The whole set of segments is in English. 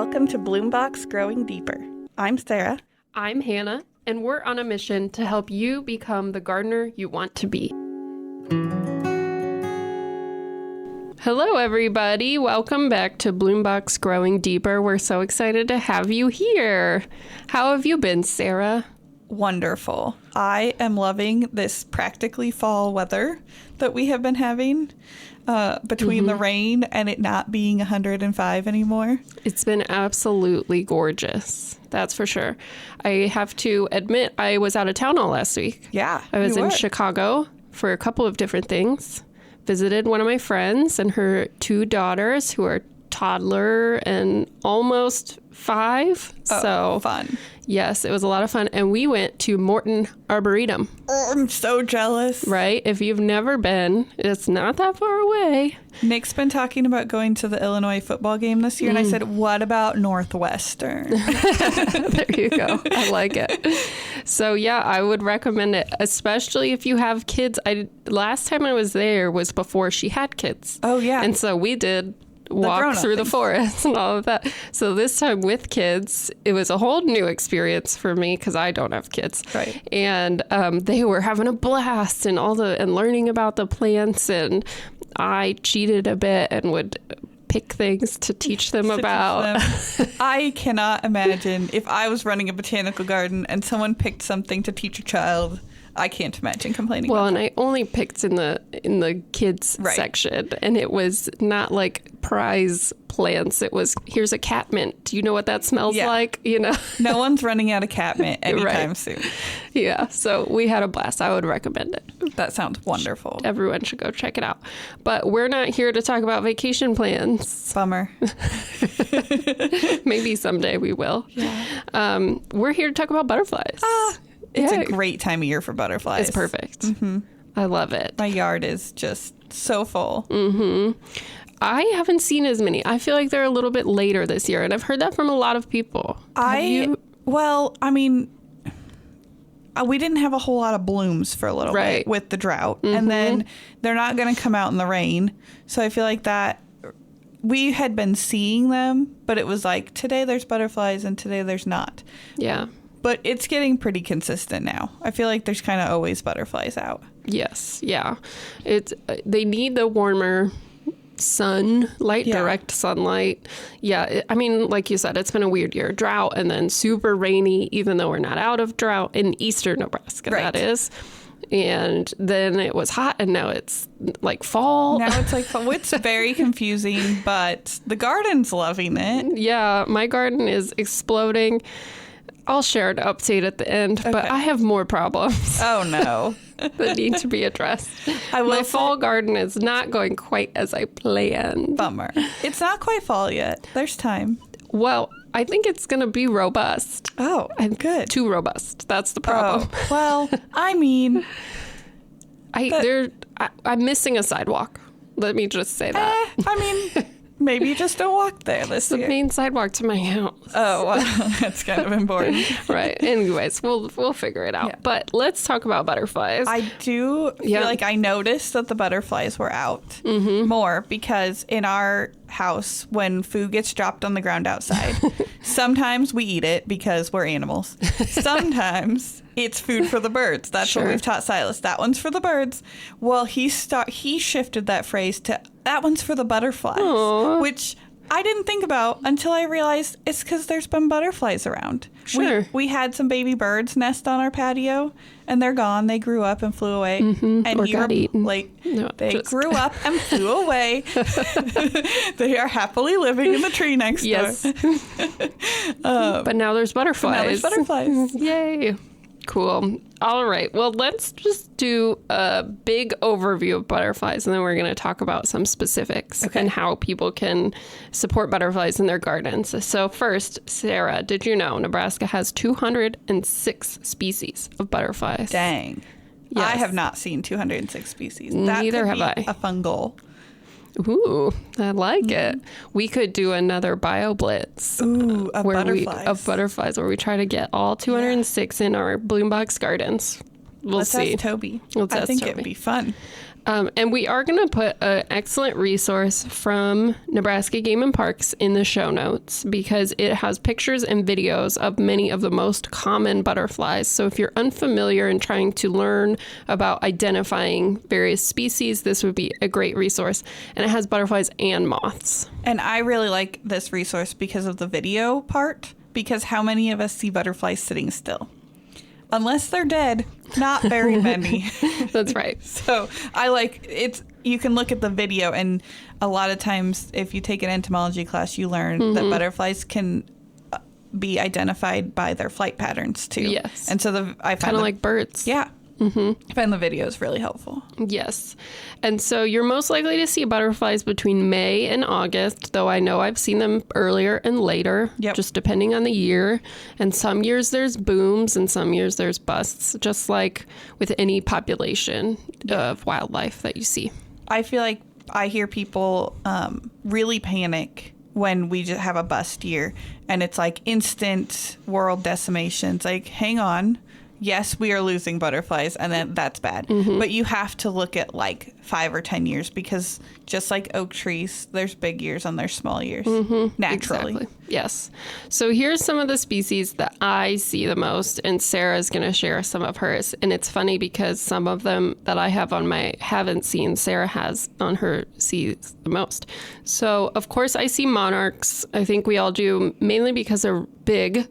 Welcome to Bloombox Growing Deeper. I'm Sarah. I'm Hannah, and we're on a mission to help you become the gardener you want to be. Hello, everybody. Welcome back to Bloombox Growing Deeper. We're so excited to have you here. How have you been, Sarah? Wonderful. I am loving this practically fall weather that we have been having between the rain and it not being 105 anymore. It's been absolutely gorgeous. That's for sure. I have to admit, I was out of town all last week. Yeah, I was you in were. Chicago for a couple of different things. Visited one of my friends and her two daughters who are toddler and almost 5. Oh, so fun. Yes, it was a lot of fun. And we went to Morton Arboretum. Oh, I'm so jealous. Right? If you've never been, it's not that far away. Nick's been talking about going to the Illinois football game this year, and I said, what about Northwestern? There you go. I like it. So, yeah, I would recommend it, especially if you have kids. Last time I was there was before she had kids. Oh, yeah. And so we did walk through the forest and all of that. So this time with kids, it was a whole new experience for me because I don't have kids. Right. And they were having a blast and learning about the plants, and I cheated a bit and would pick things to teach them about. I cannot imagine if I was running a botanical garden and someone picked something to teach a child. I can't imagine complaining. Well, about and I only picked in the kids section, and it was not like prize plants. It was, here's a catmint. Do you know what that smells like? You know, no one's running out of catmint anytime soon. Yeah, so we had a blast. I would recommend it. That sounds wonderful. Everyone should go check it out. But we're not here to talk about vacation plans. Bummer. Maybe someday we will. Yeah. We're here to talk about butterflies. It's a great time of year for butterflies. It's perfect. Mm-hmm. I love it. My yard is just so full. Mm-hmm. I haven't seen as many. I feel like they're a little bit later this year, and I've heard that from a lot of people. Well, I mean, we didn't have a whole lot of blooms for a little bit with the drought, and then they're not going to come out in the rain. So I feel like that we had been seeing them, but it was like today there's butterflies and today there's not. Yeah. But it's getting pretty consistent now. I feel like there's kind of always butterflies out. Yes, yeah. They need the warmer sunlight, direct sunlight. Yeah, I mean, like you said, it's been a weird year. Drought and then super rainy, even though we're not out of drought in eastern Nebraska, that is. And then it was hot, and now it's like fall. Now it's like fall. It's very confusing, but the garden's loving it. Yeah, my garden is exploding. I'll share an update at the end, but I have more problems. Oh, no. that need to be addressed. My fall garden is not going quite as I planned. Bummer. It's not quite fall yet. There's time. Well, I think it's going to be robust. Oh, good. Too robust. That's the problem. Oh, well, I mean... I'm missing a sidewalk. Let me just say that. I mean... Maybe you just don't walk there this year. The main sidewalk to my house. Oh, well, that's kind of important. Right. Anyways, we'll figure it out. Yeah. But let's talk about butterflies. I do feel like I noticed that the butterflies were out more because in our house, when food gets dropped on the ground outside, sometimes we eat it because we're animals. Sometimes it's food for the birds. That's what we've taught Silas. That one's for the birds. Well, he shifted that phrase to that one's for the butterflies. Aww. Which I didn't think about until I realized it's because there's been butterflies around. Sure. We had some baby birds nest on our patio, and they're gone. They grew up and flew away. And or got eaten. They grew up and flew away. They are happily living in the tree next door. But now there's butterflies. Yay. Cool. All right. Well, let's just do a big overview of butterflies, and then we're going to talk about some specifics and how people can support butterflies in their gardens. So first, Sarah, did you know Nebraska has 206 species of butterflies? Dang. Yes. I have not seen 206 species. Neither have I. A fun goal. Ooh, I like it. We could do another bioblitz. Ooh, of butterflies. Where we try to get all 206 in our Bloombox gardens. Let's see. Ask Toby. I think it'd be fun. And we are going to put an excellent resource from Nebraska Game and Parks in the show notes because it has pictures and videos of many of the most common butterflies. So if you're unfamiliar and trying to learn about identifying various species, this would be a great resource. And it has butterflies and moths. And I really like this resource because of the video part, because how many of us see butterflies sitting still? Unless they're dead, not very many. That's right. So I like it's. You can look at the video, and a lot of times, if you take an entomology class, you learn that butterflies can be identified by their flight patterns too. Yes. And so I find kind of like birds. Yeah. I find the videos really helpful. Yes. And so you're most likely to see butterflies between May and August, though I know I've seen them earlier and later, just depending on the year. And some years there's booms and some years there's busts, just like with any population of wildlife that you see. I feel like I hear people really panic when we just have a bust year and it's like instant world decimation. It's like, hang on. Yes, we are losing butterflies, and then that's bad. But you have to look at like 5 or 10 years because just like oak trees, there's big years and there's small years naturally. Exactly. Yes. So here's some of the species that I see the most, and Sarah's going to share some of hers. And it's funny because some of them that I have on my haven't seen, Sarah has on her sees the most. So of course I see monarchs. I think we all do, mainly because they're big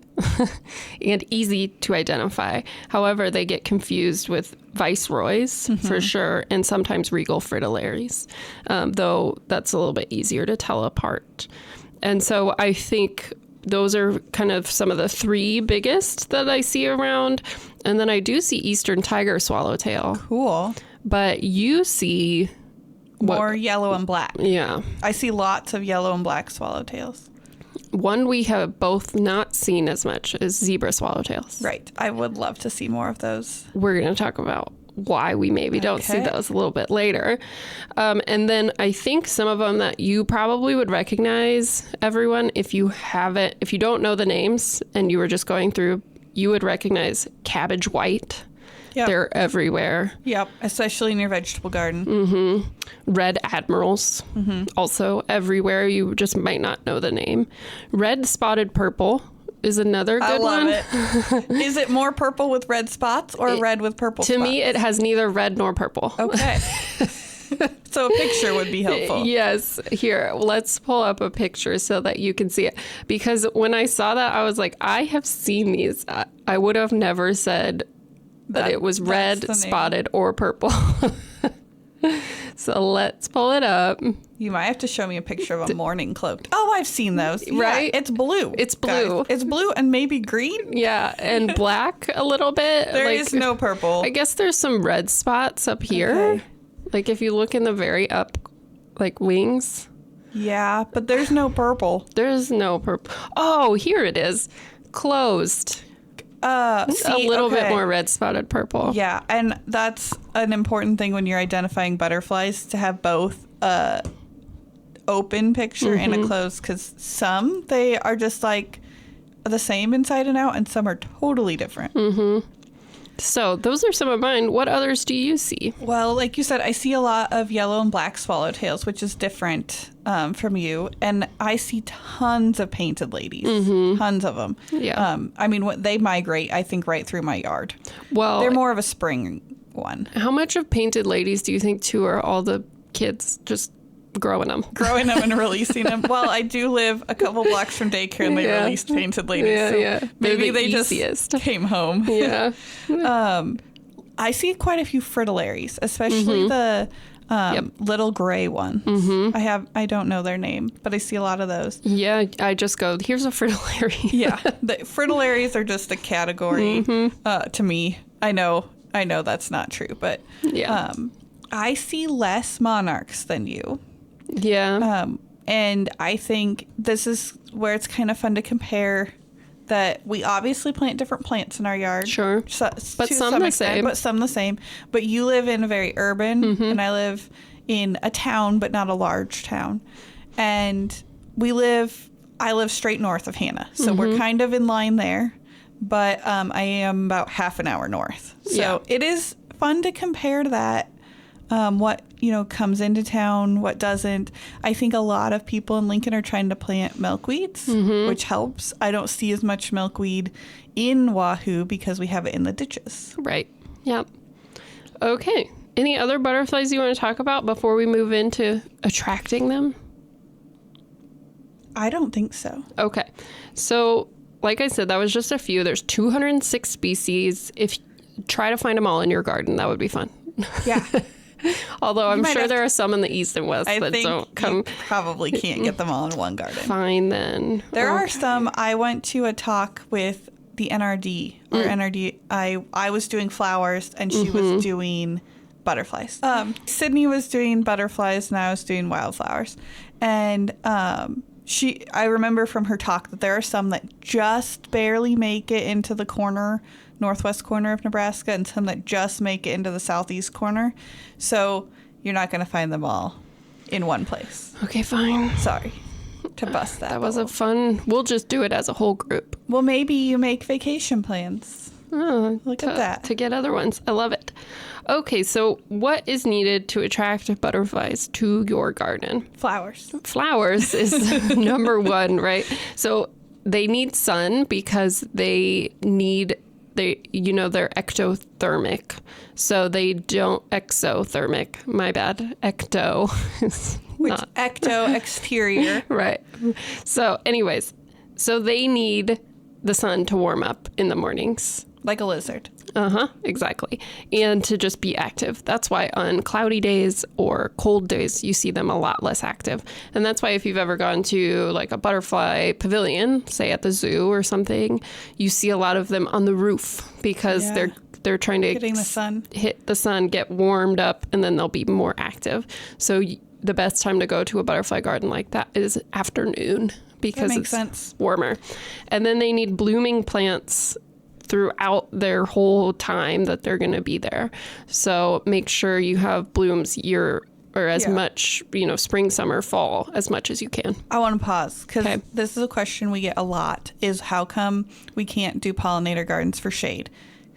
and easy to identify. However, they get confused with viceroys for sure, and sometimes regal fritillaries, though that's a little bit easier to tell apart. And so I think those are kind of some of the 3 biggest that I see around. And then I do see eastern tiger swallowtail. Cool. But you see more yellow and black. Yeah. I see lots of yellow and black swallowtails. One we have both not seen as much is zebra swallowtails. Right. I would love to see more of those. We're going to talk about why we maybe don't see those a little bit later. And then I think some of them that you probably would recognize, everyone, if you don't know the names and you were just going through, you would recognize cabbage white. Yep. They're everywhere. Yep, especially in your vegetable garden. Red admirals, also everywhere. You just might not know the name. Red spotted purple is another good one. I love it. Is it more purple with red spots or red with purple spots? To me, it has neither red nor purple. Okay. So a picture would be helpful. Yes. Here, let's pull up a picture so that you can see it. Because when I saw that, I was like, I have seen these. I would have never said that it was red, spotted, or purple. So let's pull it up. You might have to show me a picture of a morning cloak. Oh, I've seen those. Right? Yeah, it's blue. It's blue. Guys. It's blue and maybe green. Yeah, and black a little bit. There is no purple. I guess there's some red spots up here. Okay. Like if you look in the very up, like wings. Yeah, but there's no purple. There's no purple. Oh, here it is. Closed. A little bit more red spotted purple. Yeah, and that's an important thing when you're identifying butterflies, to have both open picture and a closed, because some, they are just like the same inside and out, and some are totally different. So those are some of mine. What others do you see? Well, like you said, I see a lot of yellow and black swallowtails, which is different from you. And I see tons of painted ladies, tons of them. Yeah. I mean, they migrate, I think, right through my yard. Well, they're more of a spring one. How much of painted ladies do you think, too, are all the kids just growing them and releasing them? Well, I do live a couple blocks from daycare, and they released painted ladies. So maybe they just came home. Yeah. I see quite a few fritillaries, especially the little gray ones. I don't know their name, but I see a lot of those. Yeah, I just go, here's a fritillary. Yeah, the fritillaries are just a category to me. I know that's not true, but I see less monarchs than you. Yeah. And I think this is where it's kind of fun to compare that we obviously plant different plants in our yard. Sure. But some the same. But some the same. But you live in a very urban, and I live in a town, but not a large town. And I live straight north of Hanna. So we're kind of in line there. But I am about half an hour north. So it is fun to compare that. what, comes into town, what doesn't. I think a lot of people in Lincoln are trying to plant milkweeds, which helps. I don't see as much milkweed in Wahoo because we have it in the ditches. Right. Yep. Okay. Any other butterflies you want to talk about before we move into attracting them? I don't think so. Okay. So, like I said, that was just a few. There's 206 species. Try to find them all in your garden. That would be fun. Yeah. Although I'm sure there are some in the east and west that don't come. You probably can't get them all in one garden. Fine then. There are some. I went to a talk with the NRD. Or NRD. I was doing flowers and she was doing butterflies. Sydney was doing butterflies and I was doing wildflowers. And I remember from her talk that there are some that just barely make it into the northwest corner of Nebraska, and some that just make it into the southeast corner. So you're not going to find them all in one place. Okay, fine. Sorry to bust that. That was a fun. We'll just do it as a whole group. Well, maybe you make vacation plans. Look at that. To get other ones. I love it. Okay, so what is needed to attract butterflies to your garden? Flowers. Flowers is number one, right? So they need sun because they're ectothermic. So they don't exothermic. My bad. Ecto. Ecto, exterior. Right. So anyways, so they need the sun to warm up in the mornings. Like a lizard. Exactly. And to just be active. That's why on cloudy days or cold days, you see them a lot less active. And that's why if you've ever gone to like a butterfly pavilion, say at the zoo or something, you see a lot of them on the roof because they're trying to hit the sun, get warmed up, and then they'll be more active. So the best time to go to a butterfly garden like that is afternoon because it's warmer. And then they need blooming plants throughout their whole time that they're going to be there. So make sure you have blooms much, spring, summer, fall, as much as you can. I want to pause because this is a question we get a lot, is how come we can't do pollinator gardens for shade?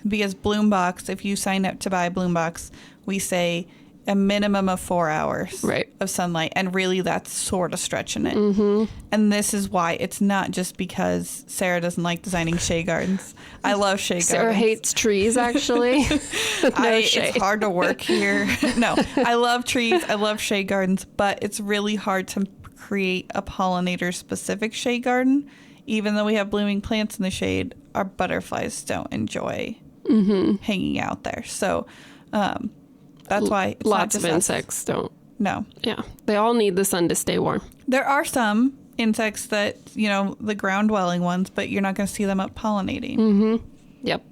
Because Bloom Box, if you sign up to buy Bloom Box, we say a minimum of 4 hours of sunlight. And really, that's sort of stretching it. And this is why it's not just because Sarah doesn't like designing shade gardens. I love shade gardens. Sarah hates trees, actually. It's hard to work here. No, I love trees. I love shade gardens. But it's really hard to create a pollinator-specific shade garden. Even though we have blooming plants in the shade, our butterflies don't enjoy hanging out there. So that's why it's lots of insects don't. No. Yeah. They all need the sun to stay warm. There are some insects that, the ground dwelling ones, but you're not going to see them up pollinating. Yep.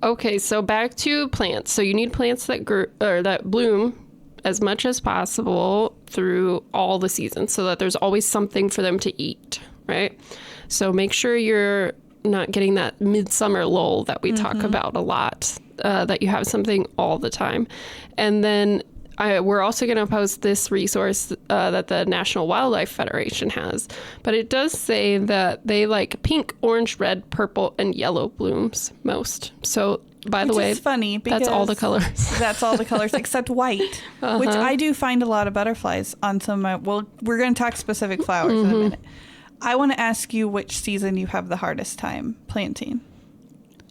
Okay. So back to plants. So you need plants that bloom as much as possible through all the seasons so that there's always something for them to eat, right? So make sure you're not getting that midsummer lull that we talk about a lot, that you have something all the time. And then we're also going to post this resource that the National Wildlife Federation has. But it does say that they like pink, orange, red, purple, and yellow blooms most. So by the way, it's funny because that's all the colors. That's all the colors except white, which I do find a lot of butterflies on some of my, we're going to talk specific flowers in a minute. I want to ask you which season you have the hardest time planting.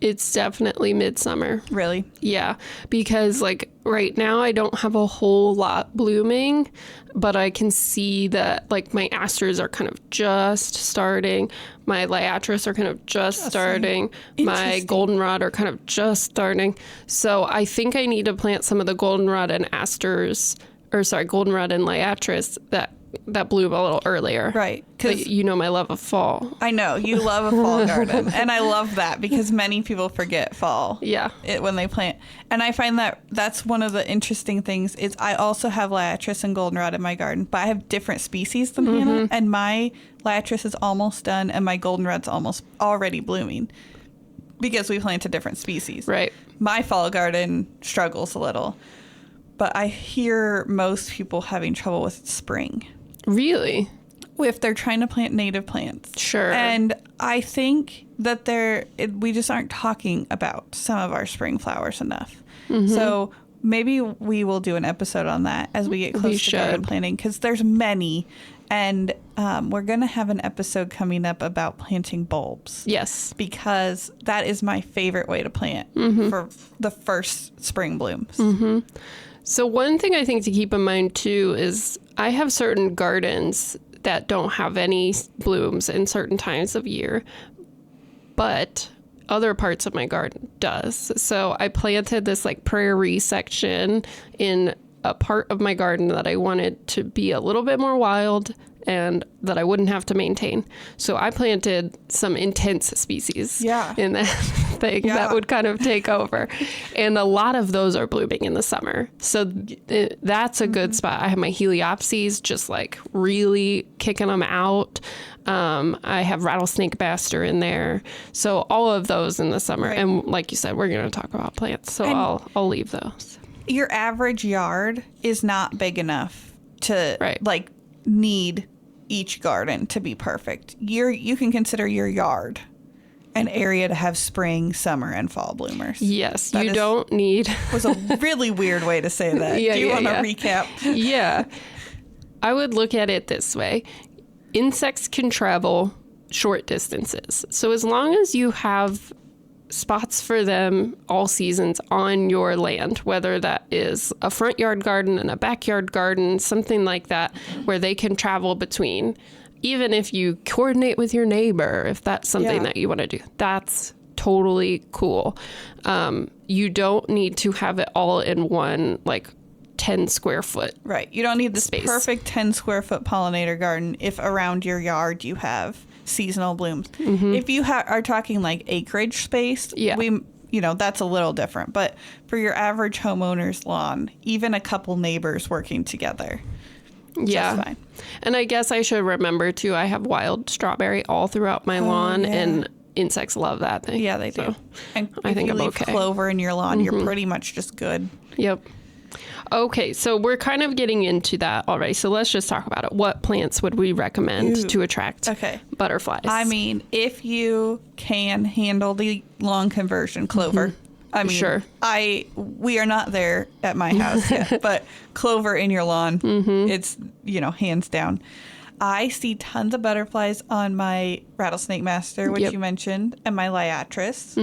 It's definitely midsummer. Really? Yeah, because like right now I don't have a whole lot blooming, but I can see that like my asters are kind of just starting. My liatris are kind of just starting. My goldenrod are kind of just starting. So I think I need to plant some of the goldenrod and goldenrod and liatris that bloom a little earlier. Right. Because my love of fall. I know. You love a fall garden. And I love that because many people forget fall. Yeah. When they plant. And I find that that's one of the interesting things is I also have liatris and goldenrod in my garden, but I have different species than Hannah. And my liatris is almost done and my goldenrod's almost already blooming because we planted different species. Right. My fall garden struggles a little, but I hear most people having trouble with spring. Really? If they're trying to plant native plants. Sure. And I think that we just aren't talking about some of our spring flowers enough. So maybe we will do an episode on that as we get close to garden planting, because there's many. And we're going to have an episode coming up about planting bulbs. Yes. Because that is my favorite way to plant for the first spring blooms. Mm-hmm. So one thing I think to keep in mind, too, is I have certain gardens that don't have any blooms in certain times of year, but other parts of my garden does. So I planted this like prairie section in a part of my garden that I wanted to be a little bit more wild and that I wouldn't have to maintain. So I planted some intense species in that thing that would kind of take over. And a lot of those are blooming in the summer. So that's a good spot. I have my Heliopsis just like really kicking them out. I have rattlesnake baster in there. So all of those in the summer. Right. And like you said, we're going to talk about plants. So I'll leave those. Your average yard is not big enough to like need each garden to be perfect. You can consider your yard an area to have spring, summer, and fall bloomers. Yes, that you don't need... was a really weird way to say that. Do you want to recap? Yeah. I would look at it this way. Insects can travel short distances. So as long as you have spots for them all seasons on your land, whether that is a front yard garden and a backyard garden, something like that, where they can travel between, even if you coordinate with your neighbor, if that's something that you want to do, that's totally cool. You don't need to have it all in one, like 10 square foot. Right. You don't need this space. Perfect 10 square foot pollinator garden if around your yard you have seasonal blooms. Mm-hmm. If you are talking like acreage space, that's a little different. But for your average homeowner's lawn, even a couple neighbors working together, just fine. And I guess I should remember too, I have wild strawberry all throughout my lawn, and insects love that thing. Yeah, they do. So and I think I'm okay. Clover in your lawn, you're pretty much just good. Yep. Okay, so we're kind of getting into that already. So let's just talk about it. What plants would we recommend to attract butterflies? I mean, if you can handle the lawn conversion, clover. I mean, we are not there at my house yet, but clover in your lawn, it's, hands down. I see tons of butterflies on my rattlesnake master, which you mentioned, and my liatris.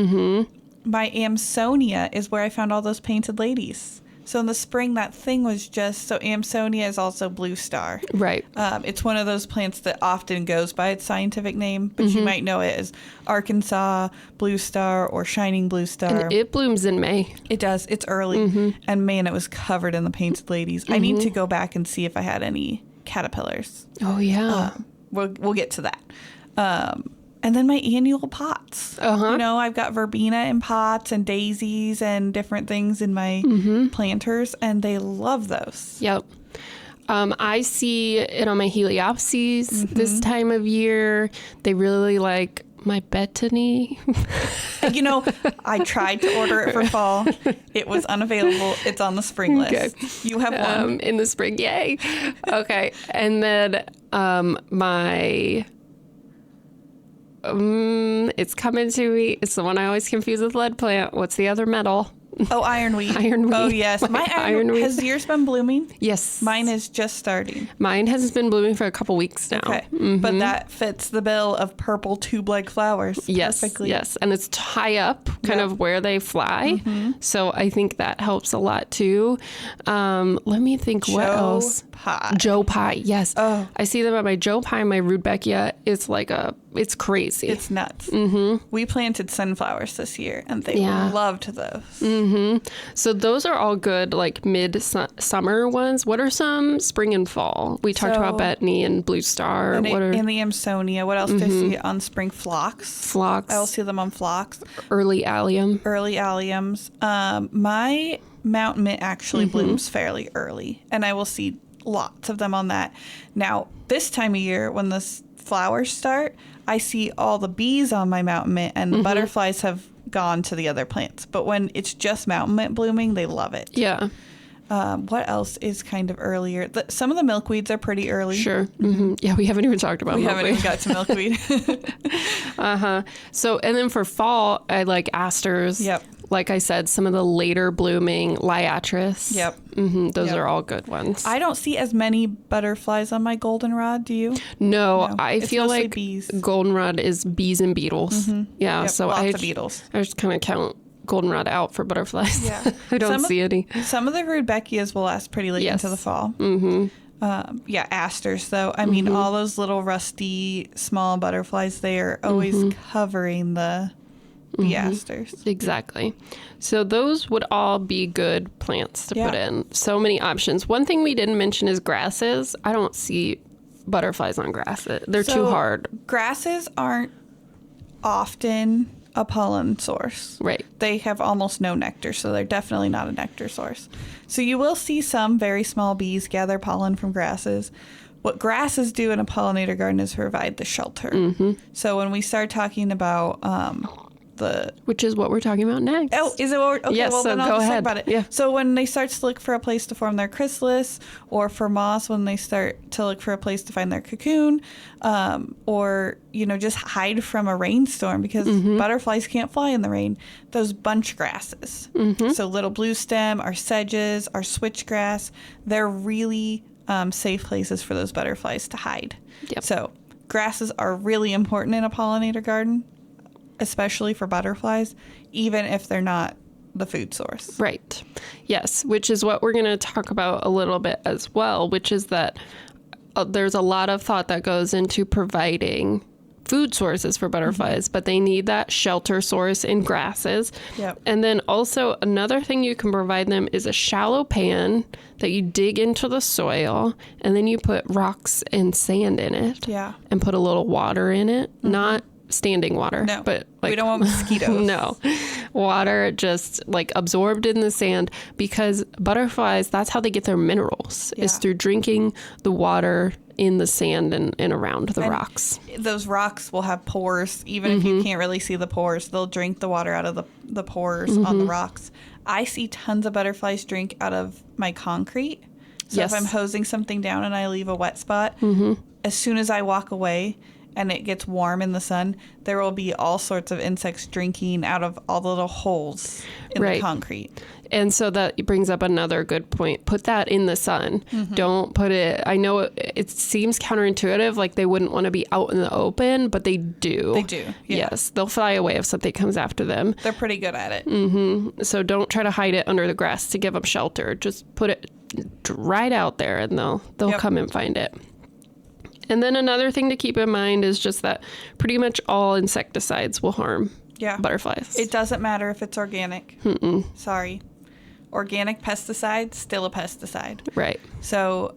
My Amsonia is where I found all those painted ladies. So in the spring, that thing was Amsonia is also blue star. Right. It's one of those plants that often goes by its scientific name, but you might know it as Arkansas blue star or shining blue star. And it blooms in May. It does. It's early. And man, it was covered in the painted ladies. I need to go back and see if I had any caterpillars. Oh, yeah. We'll get to that. And then my annual pots. I've got verbena in pots and daisies and different things in my planters, and they love those. Yep. I see it on my Heliopsis this time of year. They really like my Bethany. I tried to order it for fall. It was unavailable. It's on the spring list. You have one. In the spring. Yay. Okay. And then my... it's coming to me. It's the one I always confuse with lead plant. What's the other metal? Oh, ironweed. Ironweed. Oh, yes. My ironweed. Has yours been blooming? Yes. Mine is just starting. Mine has been blooming for a couple weeks now. Okay. But that fits the bill of purple tube-like flowers perfectly. Yes. And it's high up, kind of where they fly. So I think that helps a lot, too. Let me think what else. Joe Pye. Yes. Oh. I see them at my Joe Pye, my Rudbeckia. It's like it's crazy. It's nuts. We planted sunflowers this year, and they loved those. So those are all good, like mid-summer ones. What are some spring and fall? We talked about Bethany and Blue Star. And the Amsonia. What else do I see on spring? Phlox. I will see them on phlox. Early allium. My mountain mint actually blooms fairly early, and I will see lots of them on that. Now, this time of year, when the flowers start, I see all the bees on my mountain mint, and the butterflies have gone to the other plants. But when it's just mountain mint blooming, they love it. Yeah. What else is kind of earlier? Some of the milkweeds are pretty early. Sure. Yeah, we haven't even talked about milkweed. We haven't even got to milkweed. So, and then for fall, I like asters. Yep. like I said, some of the later blooming liatris. Yep. Those are all good ones. I don't see as many butterflies on my goldenrod. Do you? No, I feel like bees. goldenrod is bees and beetles. Yeah, Yep, so lots of beetles. I just kind of count goldenrod out for butterflies. Yeah. I don't see any. Some of the Rudbeckias will last pretty late into the fall. Asters, though. I mean, all those little rusty small butterflies, they are always covering the asters. Exactly. So those would all be good plants to put in. So many options. One thing we didn't mention is grasses. I don't see butterflies on grasses. They're too hard. Grasses aren't often a pollen source. Right. They have almost no nectar, so they're definitely not a nectar source. So you will see some very small bees gather pollen from grasses. What grasses do in a pollinator garden is provide the shelter. So when we start talking about which is what we're talking about next. Oh, is it? Okay, yes, well, so then I'll go just ahead. talk about it. Yeah. So when they start to look for a place to form their chrysalis, or for moths when they start to look for a place to find their cocoon, or, just hide from a rainstorm because butterflies can't fly in the rain, those bunch grasses. So little blue stem, our sedges, our switchgrass, they're really safe places for those butterflies to hide. Yep. So grasses are really important in a pollinator garden, especially for butterflies, even if they're not the food source. Right. Yes, which is what we're going to talk about a little bit as well, which is that there's a lot of thought that goes into providing food sources for butterflies, but they need that shelter source in grasses. Yep. And then also another thing you can provide them is a shallow pan that you dig into the soil, and then you put rocks and sand in it. Yeah. And put a little water in it, not standing water. No, but we don't want mosquitoes. No, water just like absorbed in the sand, because butterflies, that's how they get their minerals, is through drinking the water in the sand and around the rocks. Those rocks will have pores. Even if you can't really see the pores, they'll drink the water out of the pores on the rocks. I see tons of butterflies drink out of my concrete. So if I'm hosing something down and I leave a wet spot, as soon as I walk away and it gets warm in the sun, there will be all sorts of insects drinking out of all the little holes in the concrete. And so that brings up another good point. Put that in the sun. Don't put it, I know it seems counterintuitive, like they wouldn't want to be out in the open, but they do. They do. Yeah. Yes. They'll fly away if something comes after them. They're pretty good at it. So don't try to hide it under the grass to give them shelter. Just put it right out there and they'll come and find it. And then another thing to keep in mind is just that pretty much all insecticides will harm butterflies. It doesn't matter if it's organic. Sorry. Organic pesticide, still a pesticide. Right. So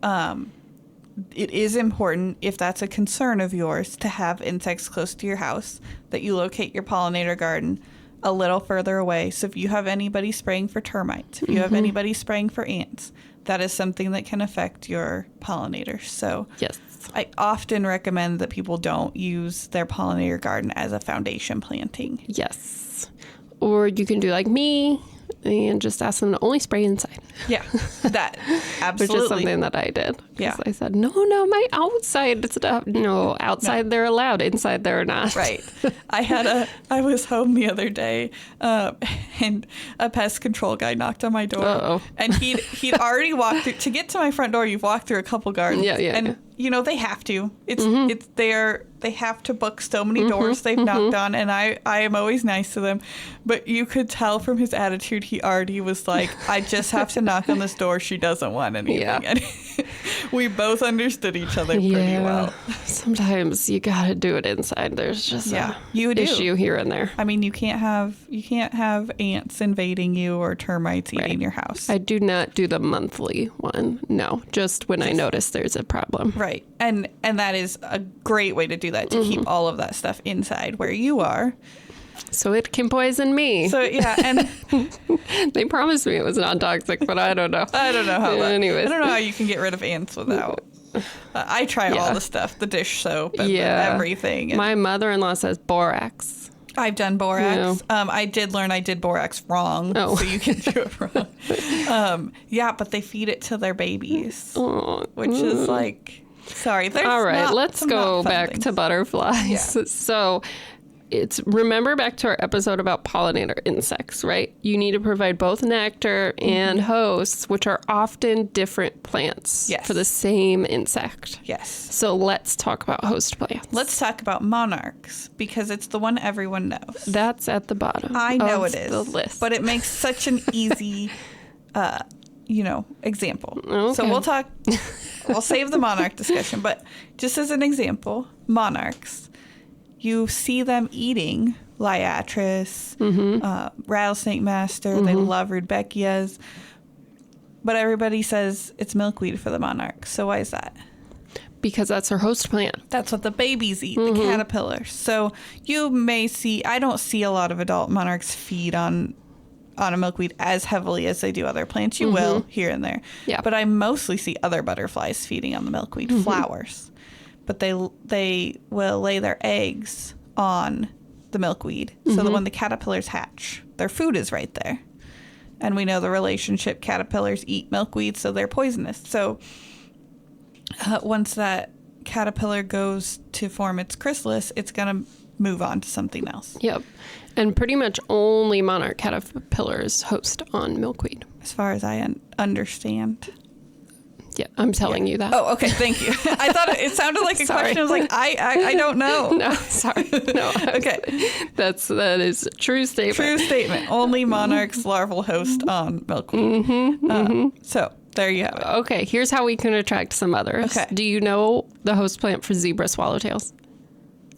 it is important, if that's a concern of yours, to have insects close to your house, that you locate your pollinator garden a little further away. So if you have anybody spraying for termites, if you have anybody spraying for ants, that is something that can affect your pollinators. So yes. I often recommend that people don't use their pollinator garden as a foundation planting. Yes. Or you can do like me and just ask them to only spray inside. Yeah, that absolutely. Which is something that I did. Yeah. I said, no, my outside stuff. No, outside they're allowed, inside they're not. Right. I was home the other day, and a pest control guy knocked on my door. Uh-oh. And he'd already walked through, to get to my front door, you've walked through a couple gardens. Yeah. And they have to. They have to book so many doors they've knocked on, and I am always nice to them. But you could tell from his attitude, he already was like, I just have to knock on this door. She doesn't want anything. Yeah. And we both understood each other pretty well. Sometimes you gotta do it inside. There's just a issue here and there. I mean, you can't have ants invading you or termites eating your house. I do not do the monthly one. No, just when I notice there's a problem. Right. And that is a great way to do that, to keep all of that stuff inside where you are. So it can poison me. So, yeah. And they promised me it was non-toxic, but I don't know. I don't know how Anyways. I don't know how you can get rid of ants without. I try all the stuff, the dish soap and everything. And my mother-in-law says borax. I've done borax. I did learn I did borax wrong, so you can do it wrong. But they feed it to their babies, which is like, sorry. All right, let's go back to butterflies. Yeah. So remember back to our episode about pollinator insects, right? You need to provide both nectar and hosts, which are often different plants for the same insect. Yes. So let's talk about host plants. Let's talk about monarchs, because it's the one everyone knows. That's at the bottom. I know it is. The list. But it makes such an easy, example. Okay. So we'll save the monarch discussion, but just as an example, monarchs, you see them eating liatris, rattlesnake master, they love rudbeckias, but everybody says it's milkweed for the monarch. So why is that? Because that's her host plant. That's what the babies eat, the caterpillars. So you may see, I don't see a lot of adult monarchs feed on a milkweed as heavily as they do other plants. You will here and there. Yeah. But I mostly see other butterflies feeding on the milkweed flowers. But they will lay their eggs on the milkweed. So that when the caterpillars hatch, their food is right there. And we know the relationship, caterpillars eat milkweed, so they're poisonous. So once that caterpillar goes to form its chrysalis, it's going to move on to something else. Yep. And pretty much only monarch caterpillars host on milkweed. As far as I understand. Yeah, I'm telling you that. Oh, okay. Thank you. I thought it sounded like a question. I was like, I don't know. No, sorry. No. Okay. That is a true statement. True statement. Only monarchs larval host on milkweed. So there you have it. Okay. Here's how we can attract some others. Okay. Do you know the host plant for zebra swallowtails?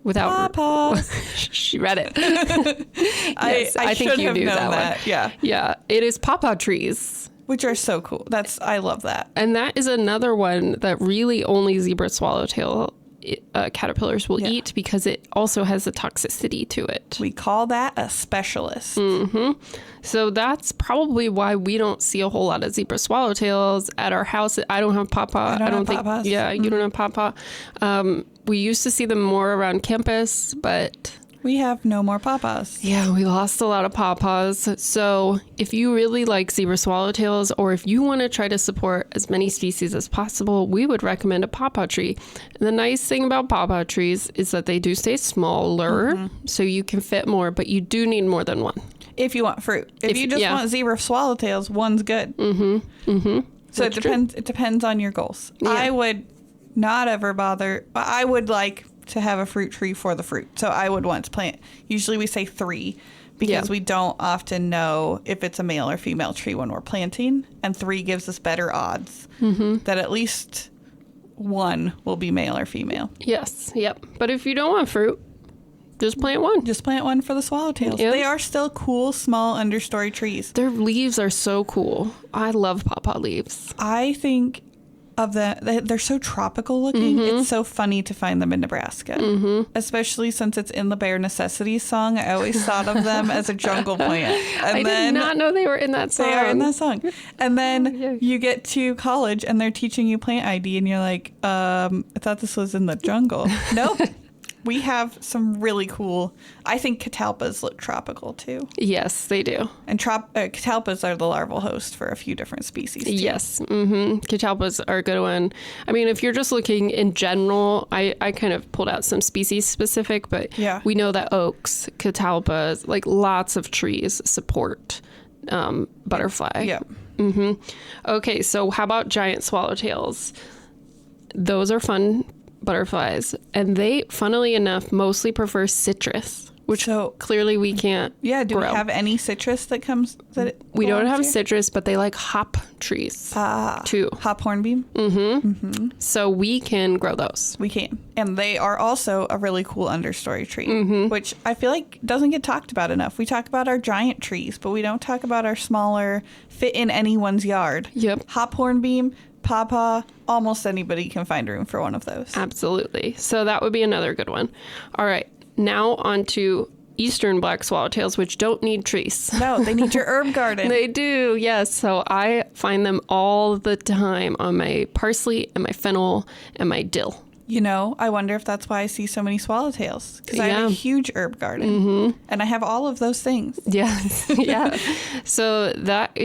Without she read it. Yes, I think you knew that one. Yeah. Yeah. It is pawpaw trees. Which are so cool. I love that. And that is another one that really only zebra swallowtail caterpillars will eat, because it also has a toxicity to it. We call that a specialist. So that's probably why we don't see a whole lot of zebra swallowtails at our house. I don't have pawpaw. I don't think. Pawpaws. Yeah, you don't have pawpaw. We used to see them more around campus, but we have no more pawpaws. Yeah, we lost a lot of pawpaws. So if you really like zebra swallowtails, or if you want to try to support as many species as possible, we would recommend a pawpaw tree. And the nice thing about pawpaw trees is that they do stay smaller, so you can fit more, but you do need more than one. If you want fruit. If you just want zebra swallowtails, one's good. So it depends. It depends on your goals. Yeah. I would not ever bother. I would like to have a fruit tree for the fruit. So I would want to plant, usually we say 3, because we don't often know if it's a male or female tree when we're planting, and 3 gives us better odds that at least 1 will be male or female. Yes, yep. But if you don't want fruit, just plant 1. Just plant 1 for the swallowtails. Yep. They are still cool, small understory trees. Their leaves are so cool. I love pawpaw leaves. I think of they're so tropical looking. It's so funny to find them in Nebraska, especially since it's in the Bare Necessities song. I always thought of them as a jungle plant. And I did not know they were in that song. They are in that song. And then you get to college and they're teaching you plant ID, and you're like, I thought this was in the jungle. Nope. We have some really cool, I think catalpas look tropical too. Yes, they do. And catalpas are the larval host for a few different species too. Yes. Catalpas are a good one. I mean, if you're just looking in general, I kind of pulled out some species specific, but we know that oaks, catalpas, like lots of trees support butterfly. Yeah. Okay, so how about giant swallowtails? Those are fun butterflies, and they, funnily enough, mostly prefer citrus, which clearly we can't do we have any citrus that comes we don't have citrus, but they like hop trees too. Hop hornbeam. So we can grow those. We can, and they are also a really cool understory tree, which I feel like doesn't get talked about enough. We talk about our giant trees, but we don't talk about our smaller, fit in anyone's yard. Hop hornbeam, pawpaw, almost anybody can find room for one of those. Absolutely. So that would be another good one. All right. Now on to eastern black swallowtails, which don't need trees. No, they need your herb garden. They do, yes. So I find them all the time on my parsley and my fennel and my dill. You know, I wonder if that's why I see so many swallowtails, because I have a huge herb garden, and I have all of those things. Yes, yeah. So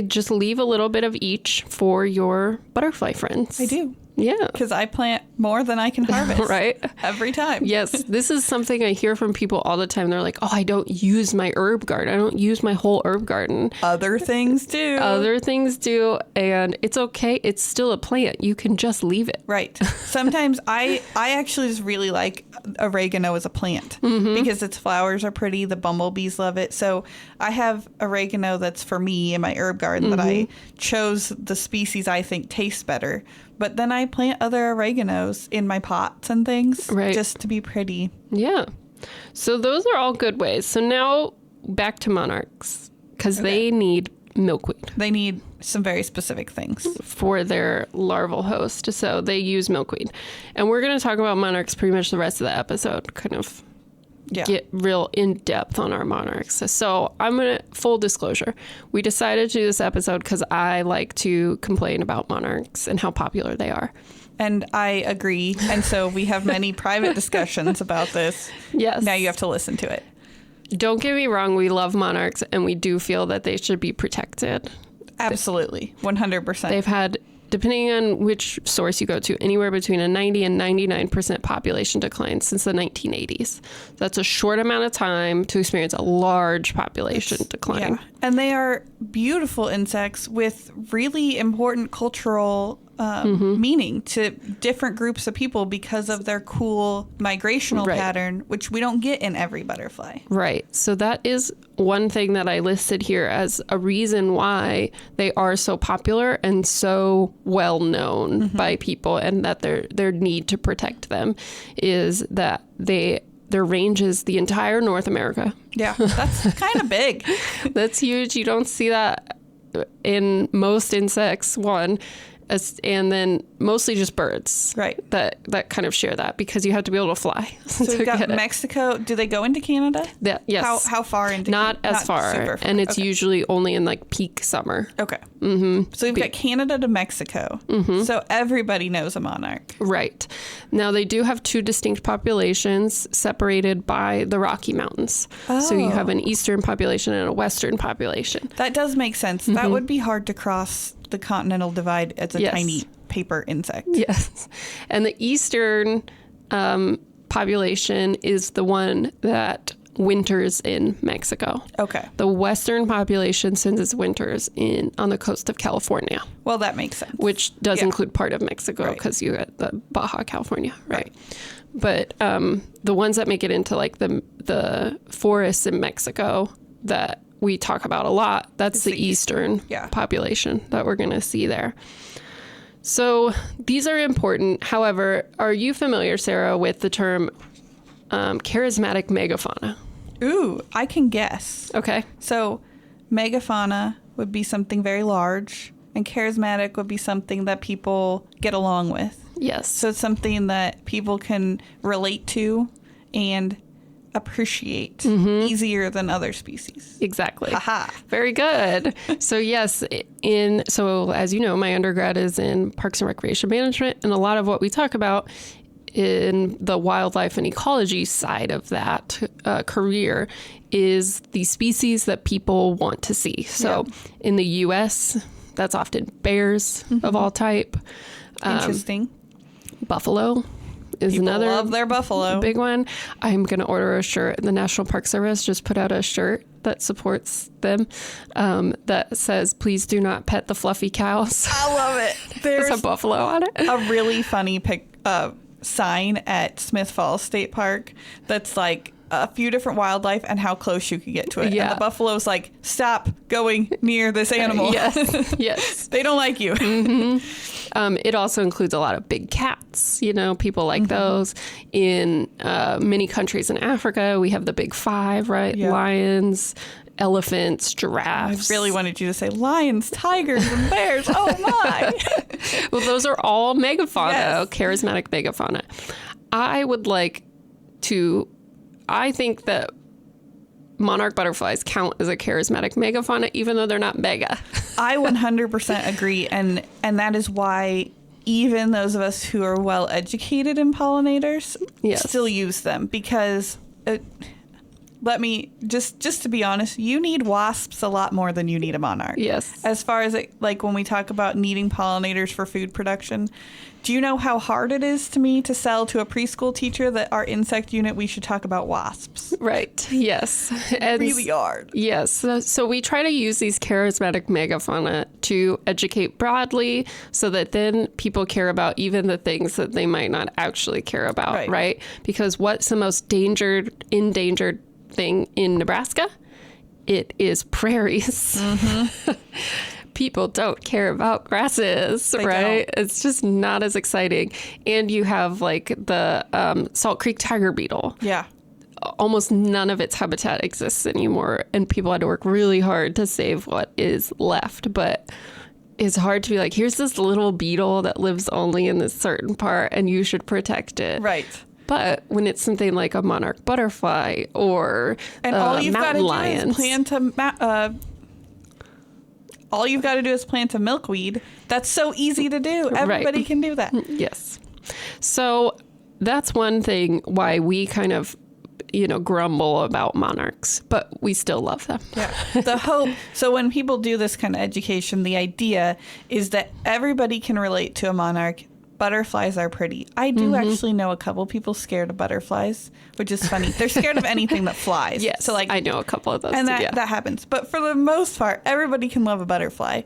just leave a little bit of each for your butterfly friends. I do. Yeah. Because I plant more than I can harvest. Right? Every time. Yes. This is something I hear from people all the time. They're like, oh, I don't use my herb garden. I don't use my whole herb garden. Other things do. Other things do. And it's okay. It's still a plant. You can just leave it. Right. Sometimes I actually just really like oregano as a plant because its flowers are pretty. The bumblebees love it. So I have oregano that's for me in my herb garden that I chose the species I think tastes better. But then I plant other oreganos in my pots and things just to be pretty. Yeah. So those are all good ways. So now back to monarchs because they need milkweed. They need some very specific things for their larval host. So they use milkweed. And we're going to talk about monarchs pretty much the rest of the episode, kind of get real in depth on our monarchs. So I'm going to, full disclosure, we decided to do this episode because I like to complain about monarchs and how popular they are. And I agree. And so we have many private discussions about this. Yes. Now you have to listen to it. Don't get me wrong. We love monarchs and we do feel that they should be protected. Absolutely. 100%. They've had, depending on which source you go to, anywhere between a 90 and 99% population decline since the 1980s. That's a short amount of time to experience a large population decline. Yeah. And they are beautiful insects with really important cultural meaning to different groups of people because of their cool migrational pattern, which we don't get in every butterfly. Right. So that is one thing that I listed here as a reason why they are so popular and so well known by people, and that their need to protect them is that their range is the entire North America. Yeah, that's kind of big. That's huge. You don't see that in most insects, and then mostly just birds. Right. That kind of share that because you have to be able to fly. So we've got Mexico. Do they go into Canada? Yes. How far into Not as far. Super far. And it's usually only in like peak summer. Okay. So we've got Canada to Mexico. So everybody knows a monarch. Right. Now they do have two distinct populations separated by the Rocky Mountains. So you have an eastern population and a western population. That does make sense. That would be hard to cross the continental divide as a tiny paper insect. Yes. And the eastern population is the one that winters in Mexico. Okay. The western population spends its winters on the coast of California. Well, that makes sense. Which does include part of Mexico because you got the Baja California, right? But the ones that make it into like the forests in Mexico that we talk about a lot, that's the eastern population that we're going to see there. So these are important. However, are you familiar, Sarah, with the term charismatic megafauna? Ooh, I can guess. Okay. So megafauna would be something very large, and charismatic would be something that people get along with. Yes. So it's something that people can relate to and appreciate easier than other species. Exactly. Haha. Very good. So yes, so as you know, my undergrad is in Parks and Recreation Management, and a lot of what we talk about in the wildlife and ecology side of that career is the species that people want to see. So in the U.S., that's often bears of all type. Interesting. Buffalo is People another love their buffalo. Big one. I'm going to order a shirt. The National Park Service just put out a shirt that supports them that says, please do not pet the fluffy cows. I love it. There's a buffalo on it. A really funny sign at Smith Falls State Park that's like a few different wildlife and how close you could get to it. Yeah. And the buffalo's like, stop going near this animal. Yes. They don't like you. It also includes a lot of big cats. People like those. In many countries in Africa, we have the big five, right? Yeah. Lions, elephants, giraffes. I really wanted you to say lions, tigers, and bears. Oh, my. Well, those are all megafauna, Yes. charismatic megafauna. I think that monarch butterflies count as a charismatic megafauna, even though they're not mega. I 100% agree. And that is why even those of us who are well educated in pollinators still use them, because let me just to be honest, you need wasps a lot more than you need a monarch. Yes. As far as like when we talk about needing pollinators for food production, do you know how hard it is to me to sell to a preschool teacher that our insect unit, we should talk about wasps? Right. Yes. It's really hard. Yes. So we try to use these charismatic megafauna to educate broadly so that then people care about even the things that they might not actually care about, right? Because what's the most endangered thing in Nebraska? It is prairies. Mm-hmm. People don't care about grasses, right? It's just not as exciting. And you have like the Salt Creek tiger beetle. Yeah. Almost none of its habitat exists anymore. And people had to work really hard to save what is left. But it's hard to be like, here's this little beetle that lives only in this certain part and you should protect it. Right. But when it's something like a monarch butterfly or all you've got to lions, do is all you've got to do is plant a milkweed. That's so easy to do. Everybody can do that. Yes. So that's one thing why we kind of, grumble about monarchs, but we still love them. Yeah. The hope. So when people do this kind of education, the idea is that everybody can relate to a monarch. Butterflies are pretty. I do actually know a couple people scared of butterflies, which is funny. They're scared of anything that flies. Yes, so like I know a couple of those. And that happens. But for the most part, everybody can love a butterfly.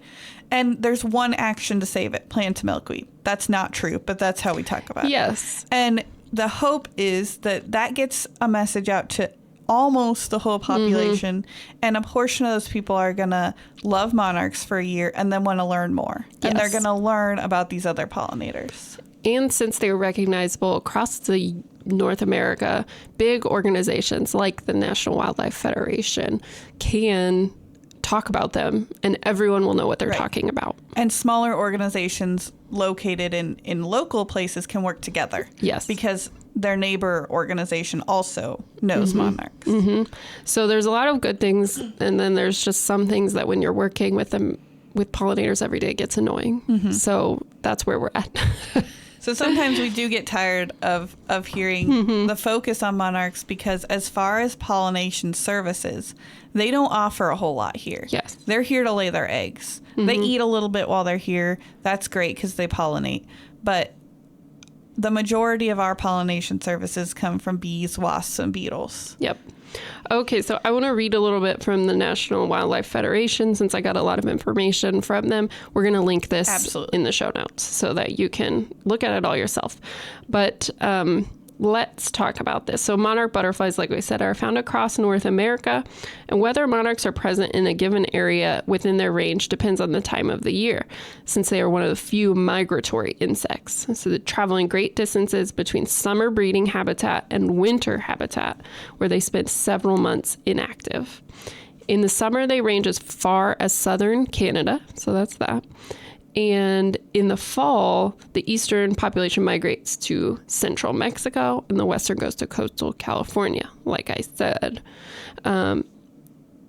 And there's one action to save it, plant a milkweed. That's not true, but that's how we talk about it. Yes. And the hope is that gets a message out to almost the whole population, and a portion of those people are going to love monarchs for a year and then want to learn more. Yes. And they're going to learn about these other pollinators. And since they're recognizable across the North America, big organizations like the National Wildlife Federation can talk about them and everyone will know what they're talking about. And smaller organizations located in local places can work together. Yes. Because their neighbor organization also knows monarchs. Mm-hmm. So there's a lot of good things, and then there's just some things that when you're working with them, with pollinators every day, it gets annoying. Mm-hmm. So that's where we're at. So sometimes we do get tired of hearing the focus on monarchs because as far as pollination services, they don't offer a whole lot here. Yes. They're here to lay their eggs. They eat a little bit while they're here. That's great because they pollinate. But the majority of our pollination services come from bees, wasps, and beetles. Yep. Okay, so I want to read a little bit from the National Wildlife Federation since I got a lot of information from them. We're going to link this in the show notes so that you can look at it all yourself. But let's talk about this. So monarch butterflies, like we said, are found across North America, and whether monarchs are present in a given area within their range depends on the time of the year, since they are one of the few migratory insects. So they're traveling great distances between summer breeding habitat and winter habitat, where they spend several months inactive. In the summer, they range as far as southern Canada, so that's that. And in the fall, the eastern population migrates to central Mexico, and the western goes to coastal California, like I said.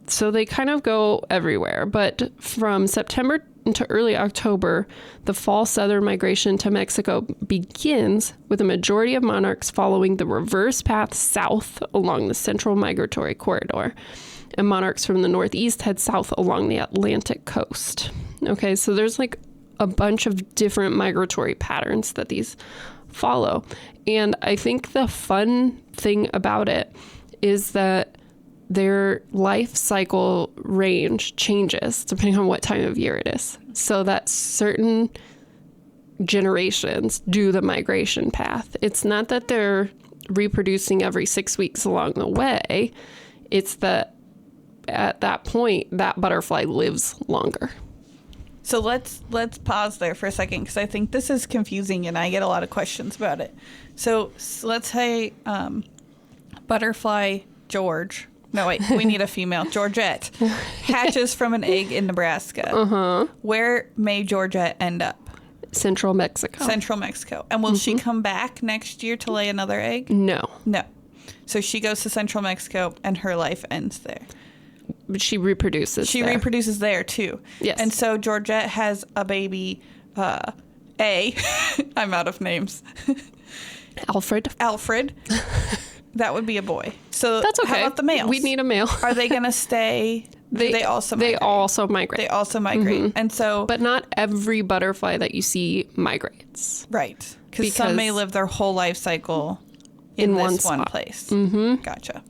So they kind of go everywhere. But from September into early October, the fall southern migration to Mexico begins, with a majority of monarchs following the reverse path south along the central migratory corridor. And monarchs from the northeast head south along the Atlantic coast. Okay, so there's like a bunch of different migratory patterns that these follow. And I think the fun thing about it is that their life cycle range changes depending on what time of year it is. So that certain generations do the migration path. It's not that they're reproducing every 6 weeks along the way. It's that at that point, that butterfly lives longer. So let's pause there for a second because I think this is confusing and I get a lot of questions about it. So let's say butterfly George. No, wait, we need a female. Georgette hatches from an egg in Nebraska. Uh-huh. Where may Georgette end up? Central Mexico. Central Mexico. And will she come back next year to lay another egg? No. No. So she goes to Central Mexico and her life ends there. But she reproduces She reproduces there, too. Yes. And so Georgette has a baby, I'm out of names. Alfred. That would be a boy. So that's okay. How about the males? We need a male. Are they going to stay? They also migrate. They also migrate. They also migrate. And so... But not every butterfly that you see migrates. Right. Because some may live their whole life cycle in this one place. Gotcha.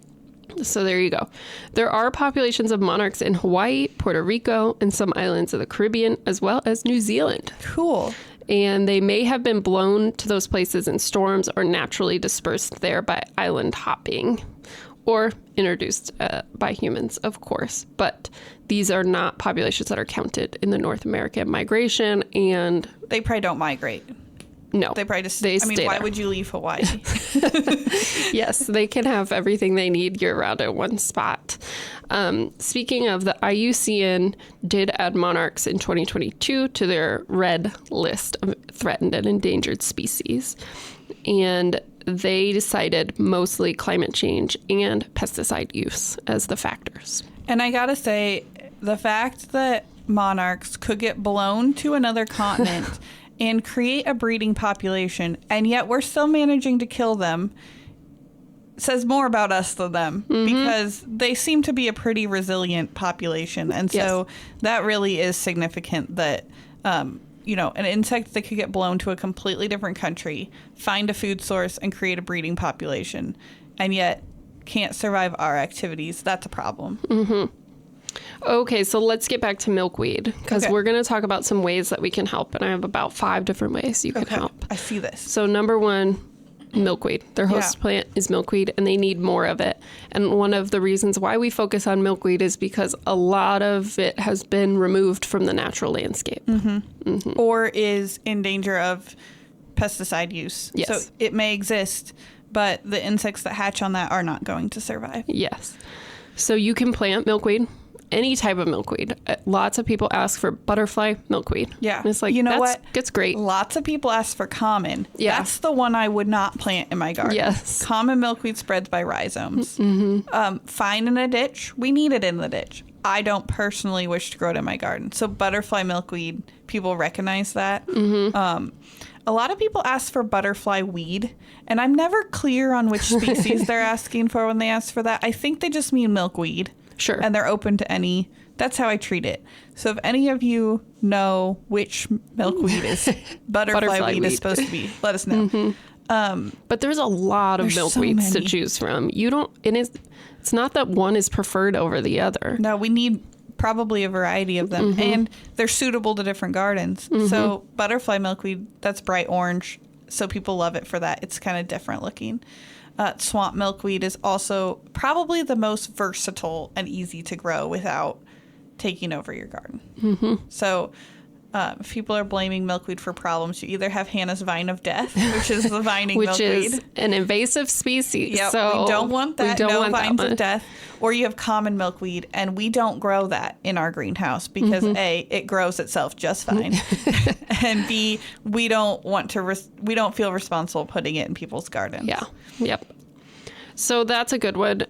So there you go. There are populations of monarchs in Hawaii, Puerto Rico, and some islands of the Caribbean, as well as New Zealand. Cool. And they may have been blown to those places in storms or naturally dispersed there by island hopping or introduced by humans, of course. But these are not populations that are counted in the North American migration, and... They probably don't migrate. No. They probably just... stay why there. would you leave Hawaii? Yes, they can have everything they need year-round at one spot. Speaking of, the IUCN did add monarchs in 2022 to their red list of threatened and endangered species. And they decided mostly climate change and pesticide use as the factors. And I gotta say, the fact that monarchs could get blown to another continent and create a breeding population, and yet we're still managing to kill them, says more about us than them, because they seem to be a pretty resilient population. And so that really is significant that, you know, an insect that could get blown to a completely different country, find a food source, and create a breeding population, and yet can't survive our activities. That's a problem. Okay, so let's get back to milkweed, because we're going to talk about some ways that we can help. And I have about 5 different ways you can help. I see this. So number 1, milkweed. Their host plant is milkweed, and they need more of it. And one of the reasons why we focus on milkweed is because a lot of it has been removed from the natural landscape. Or is in danger of pesticide use. Yes. So it may exist, but the insects that hatch on that are not going to survive. Yes. So you can plant milkweed. Any type of milkweed. Lots of people ask for butterfly milkweed. Yeah. And it's like, you know what? That's great. Lots of people ask for common. Yeah. That's the one I would not plant in my garden. Yes. Common milkweed spreads by rhizomes. Fine in a ditch. We need it in the ditch. I don't personally wish to grow it in my garden. So butterfly milkweed, people recognize that. A lot of people ask for butterfly weed, and I'm never clear on which species they're asking for when they ask for that. I think they just mean milkweed. Sure. And they're open to any. That's how I treat it. So if any of you know which milkweed is butterfly weed is supposed to be, let us know. But there's a lot of milkweeds to choose from. You don't, and it's not that one is preferred over the other. No, we need probably a variety of them, and they're suitable to different gardens. So butterfly milkweed, that's bright orange, so people love it for that. It's kind of different looking. Swamp milkweed is also probably the most versatile and easy to grow without taking over your garden. So if people are blaming milkweed for problems, you either have Hannah's vine of death, which is the vining which milkweed. Is an invasive species. Yep, so we don't want that. No vines of death. Or you have common milkweed, and we don't grow that in our greenhouse because A, it grows itself just fine, and B, we don't want to. We don't feel responsible putting it in people's gardens. Yeah. Yep. So that's a good one.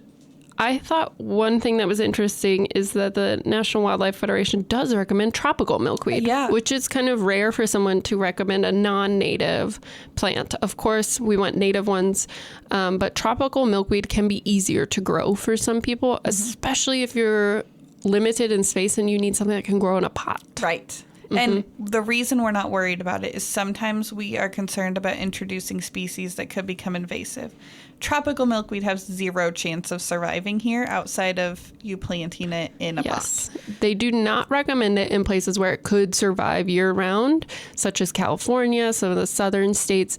I thought one thing that was interesting is that the National Wildlife Federation does recommend tropical milkweed, which is kind of rare for someone to recommend a non-native plant. Of course, we want native ones, but tropical milkweed can be easier to grow for some people, especially if you're limited in space and you need something that can grow in a pot. Right. And the reason we're not worried about it is sometimes we are concerned about introducing species that could become invasive. Tropical milkweed has 0 chance of surviving here outside of you planting it in a pot. They do not recommend it in places where it could survive year-round, such as California, some of the southern states.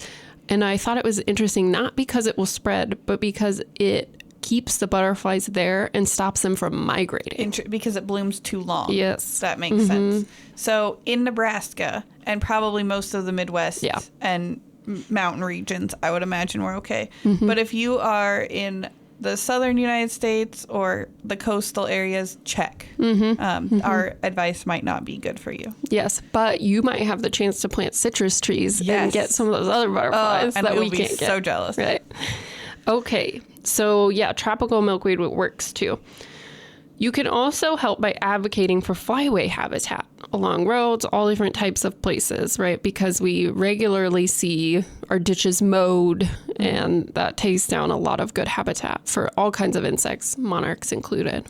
And I thought it was interesting, not because it will spread, but because it keeps the butterflies there and stops them from migrating. Because it blooms too long. Yes. That makes sense. So in Nebraska and probably most of the Midwest and mountain regions, I would imagine we're okay. But if you are in the southern United States or the coastal areas, check. Our advice might not be good for you. Yes, but you might have the chance to plant citrus trees and get some of those other butterflies that we can't get. So jealous. Right. Okay. So yeah, tropical milkweed works too. You can also help by advocating for flyway habitat. along roads, all different types of places, right? Because we regularly see our ditches mowed, and that takes down a lot of good habitat for all kinds of insects, monarchs included.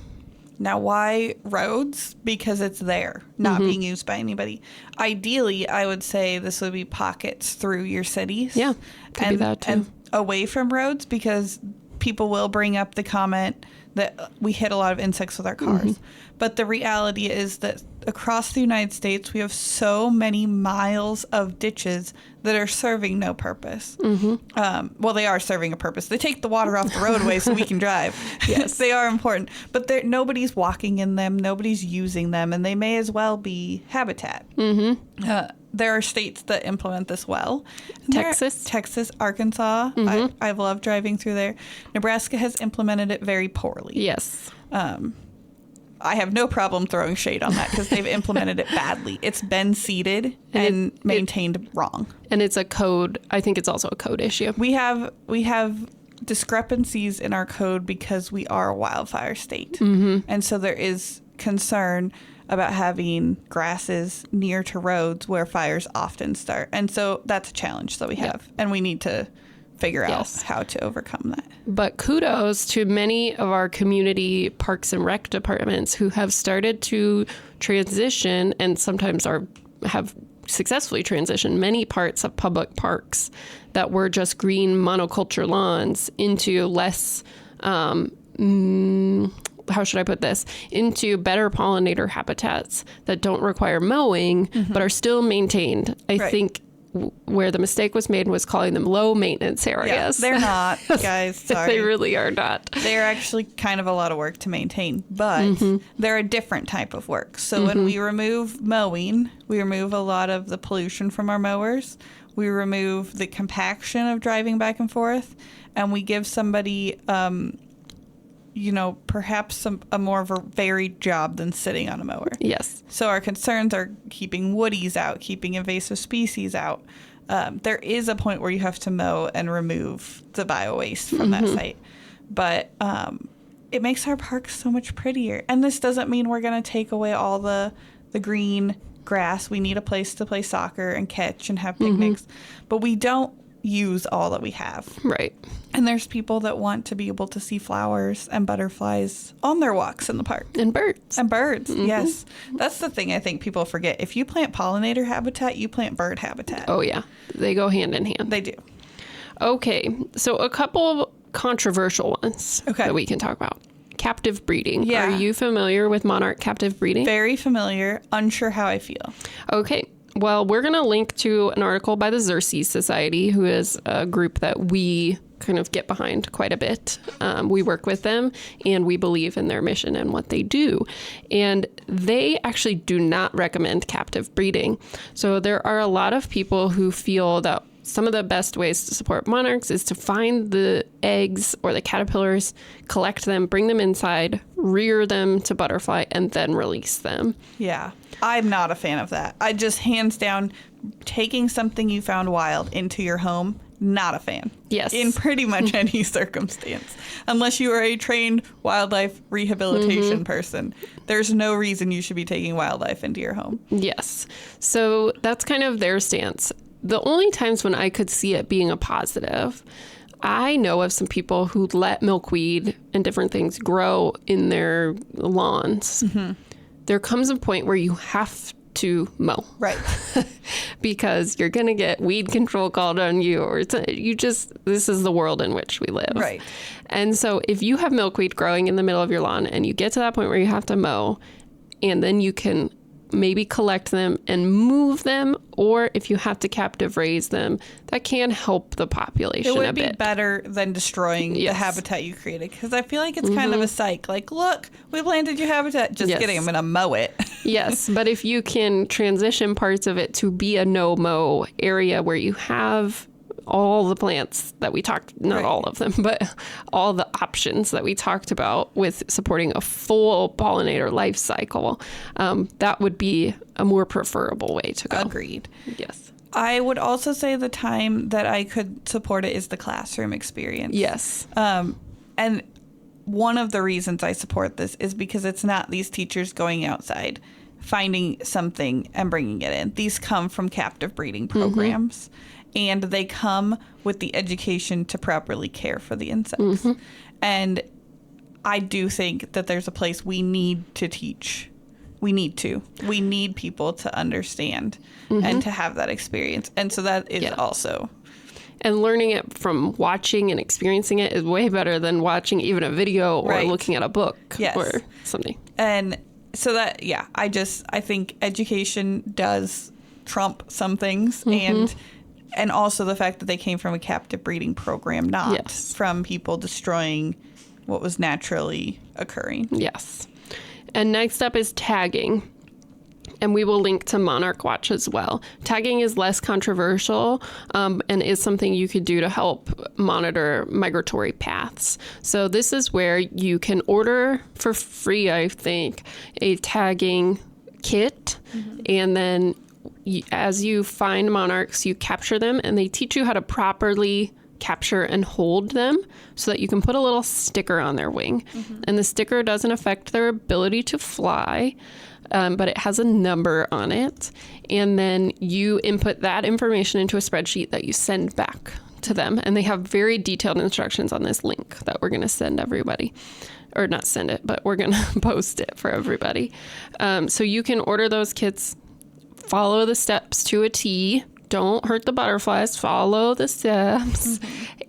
Now, why roads? Because it's there, not being used by anybody. Ideally, I would say this would be pockets through your cities. Yeah, could be that too. And away from roads, because people will bring up the comment that we hit a lot of insects with our cars. But the reality is that across the United States, we have so many miles of ditches that are serving no purpose. Well, they are serving a purpose. They take the water off the roadway so we can drive. Yes, they are important. But nobody's walking in them. Nobody's using them. And they may as well be habitat. There are states that implement this well. Texas, Arkansas. I've loved driving through there. Nebraska has implemented it very poorly. Yes. I have no problem throwing shade on that because they've implemented it badly. It's been seeded and maintained wrong. And it's a code. I think it's also a code issue. We have discrepancies in our code because we are a wildfire state. And so there is concern about having grasses near to roads where fires often start. And so that's a challenge that we have. And we need to figure out how to overcome that. But kudos to many of our community parks and rec departments who have started to transition and sometimes have successfully transitioned many parts of public parks that were just green monoculture lawns into less, how should I put this, into better pollinator habitats that don't require mowing, but are still maintained. I think where the mistake was made was calling them low maintenance areas. Yeah, they're not, guys. Sorry. They really are not. They're actually kind of a lot of work to maintain, but they're a different type of work. So when we remove mowing, we remove a lot of the pollution from our mowers. We remove the compaction of driving back and forth, and we give somebody perhaps a more of a varied job than sitting on a mower. Yes. So our concerns are keeping woodies out, keeping invasive species out. There is a point where you have to mow and remove the bio-waste from that site. But it makes our parks so much prettier. And this doesn't mean we're going to take away all the green grass. We need a place to play soccer and catch and have picnics. But we don't use all that we have. Right. And there's people that want to be able to see flowers and butterflies on their walks in the park. And birds. And birds, yes. That's the thing I think people forget. If you plant pollinator habitat, you plant bird habitat. Oh, yeah. They go hand in hand. They do. Okay. So a couple controversial ones that we can talk about. Captive breeding. Yeah. Are you familiar with monarch captive breeding? Very familiar. Unsure how I feel. Okay. Well, we're going to link to an article by the Xerces Society, who is a group that we kind of get behind quite a bit. We work with them, and we believe in their mission and what they do. And they actually do not recommend captive breeding. So there are a lot of people who feel that some of the best ways to support monarchs is to find the eggs or the caterpillars, collect them, bring them inside, rear them to butterfly, and then release them. Yeah. I'm not a fan of that. I just, hands down, taking something you found wild into your home, not a fan. Yes. In pretty much any circumstance. Unless you are a trained wildlife rehabilitation person, there's no reason you should be taking wildlife into your home. Yes. So that's kind of their stance. The only times when I could see it being a positive, I know of some people who let milkweed and different things grow in their lawns. There comes a point where you have to mow. Right. Because you're going to get weed control called on you, or this is the world in which we live. Right. And so if you have milkweed growing in the middle of your lawn and you get to that point where you have to mow, and then you can maybe collect them and move them, or if you have to captive raise them, that can help the population a bit. It would be better than destroying the habitat you created, because I feel like it's kind of a psych. Like, look, we planted your habitat. Just kidding, I'm going to mow it. Yes, but if you can transition parts of it to be a no-mow area where you have all the plants that we talked, not all of them, but all the options that we talked about with supporting a full pollinator life cycle, that would be a more preferable way to go. Agreed. Yes. I would also say the time that I could support it is the classroom experience. Yes. And one of the reasons I support this is because it's not these teachers going outside, finding something and bringing it in. These come from captive breeding programs, and they come with the education to properly care for the insects. And I do think that there's a place we need to teach. We need people to understand and to have that experience. And so that is also. And learning it from watching and experiencing it is way better than watching even a video or looking at a book or something. And so that, I think education does trump some things. And also the fact that they came from a captive breeding program, not from people destroying what was naturally occurring. Yes. And next up is tagging. And we will link to Monarch Watch as well. Tagging is less controversial and is something you could do to help monitor migratory paths. So this is where you can order for free, I think, a tagging kit. And then as you find monarchs, you capture them, and they teach you how to properly capture and hold them so that you can put a little sticker on their wing. And the sticker doesn't affect their ability to fly, but it has a number on it. And then you input that information into a spreadsheet that you send back to them. And they have very detailed instructions on this link that we're going to send everybody. Or not send it, but we're going to post it for everybody. So you can order those kits, follow the steps to a T. Don't hurt the butterflies, follow the steps,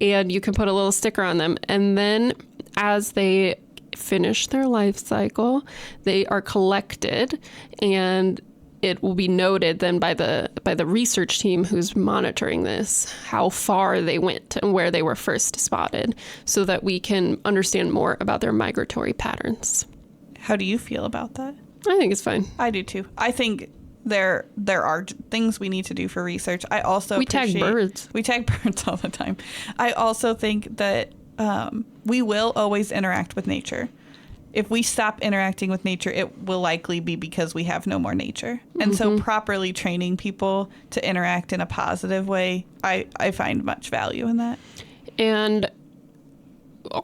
and you can put a little sticker on them. And then as they finish their life cycle, they are collected, and it will be noted then by the research team who's monitoring this, how far they went and where they were first spotted, so that we can understand more about their migratory patterns. How do you feel about that? I think it's fine. I do too. I think there are things we need to do for research. I also We tag birds all the time. I also think that we will always interact with nature. If we stop interacting with nature, it will likely be because we have no more nature. And so properly training people to interact in a positive way, I find much value in that. And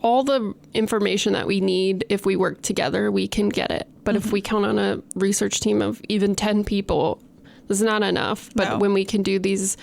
all the information that we need, if we work together, we can get it. But if we count on a research team of even 10 people, that's not enough. But when we can do these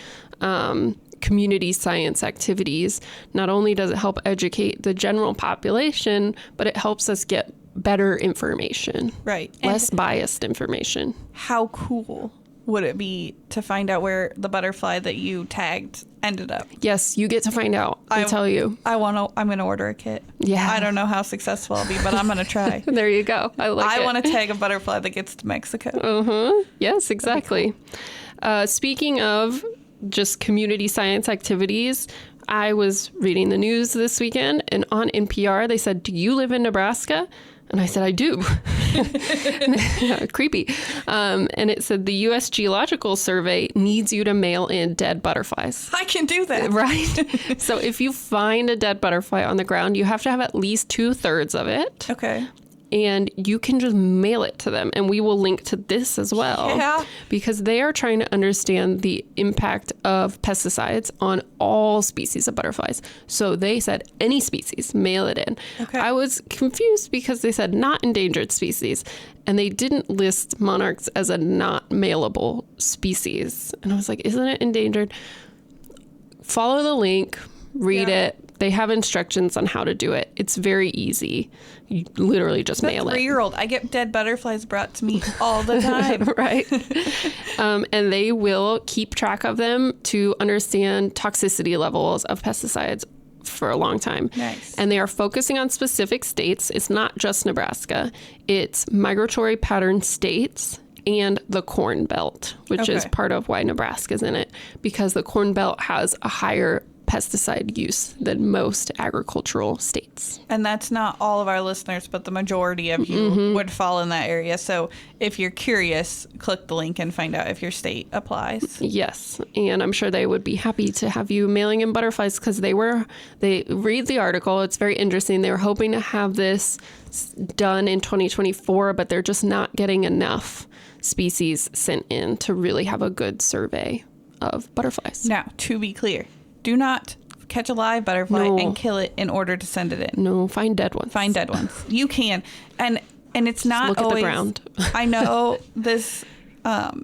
community science activities, not only does it help educate the general population, but it helps us get better information. Right. Less biased information. How cool would it be to find out where the butterfly that you tagged ended up? Yes, you get to find out. I tell you. I'm going to order a kit. Yeah. I don't know how successful I'll be, but I'm going to try. There you go. I want to tag a butterfly that gets to Mexico. Yes, exactly. Cool. Speaking of just community science activities, I was reading the news this weekend, and on NPR, they said, "Do you live in Nebraska?" And I said, "I do." Creepy. And it said the U.S. Geological Survey needs you to mail in dead butterflies. I can do that. Right? So if you find a dead butterfly on the ground, you have to have at least 2/3 of it. Okay. And you can just mail it to them. And we will link to this as well. Yeah. Because they are trying to understand the impact of pesticides on all species of butterflies. So they said any species, mail it in. Okay. I was confused because they said not endangered species. And they didn't list monarchs as a not mailable species. And I was like, isn't it endangered? Follow the link, read it. They have instructions on how to do it. It's very easy. You literally just mail it. 3-year-old. I get dead butterflies brought to me all the time. Right. And they will keep track of them to understand toxicity levels of pesticides for a long time. Nice. And they are focusing on specific states. It's not just Nebraska. It's migratory pattern states and the Corn Belt, which is part of why Nebraska's in it, because the Corn Belt has a higher pesticide use than most agricultural states. And that's not all of our listeners, but the majority of you would fall in that area. So if you're curious, click the link and find out if your state applies. Yes. And I'm sure they would be happy to have you mailing in butterflies, because they read the article. It's very interesting. They were hoping to have this done in 2024, but they're just not getting enough species sent in to really have a good survey of butterflies. Now, to be clear, do not catch a live butterfly and kill it in order to send it in. No, find dead ones. Find dead ones. You can. And And it's not look always, at the ground. I know this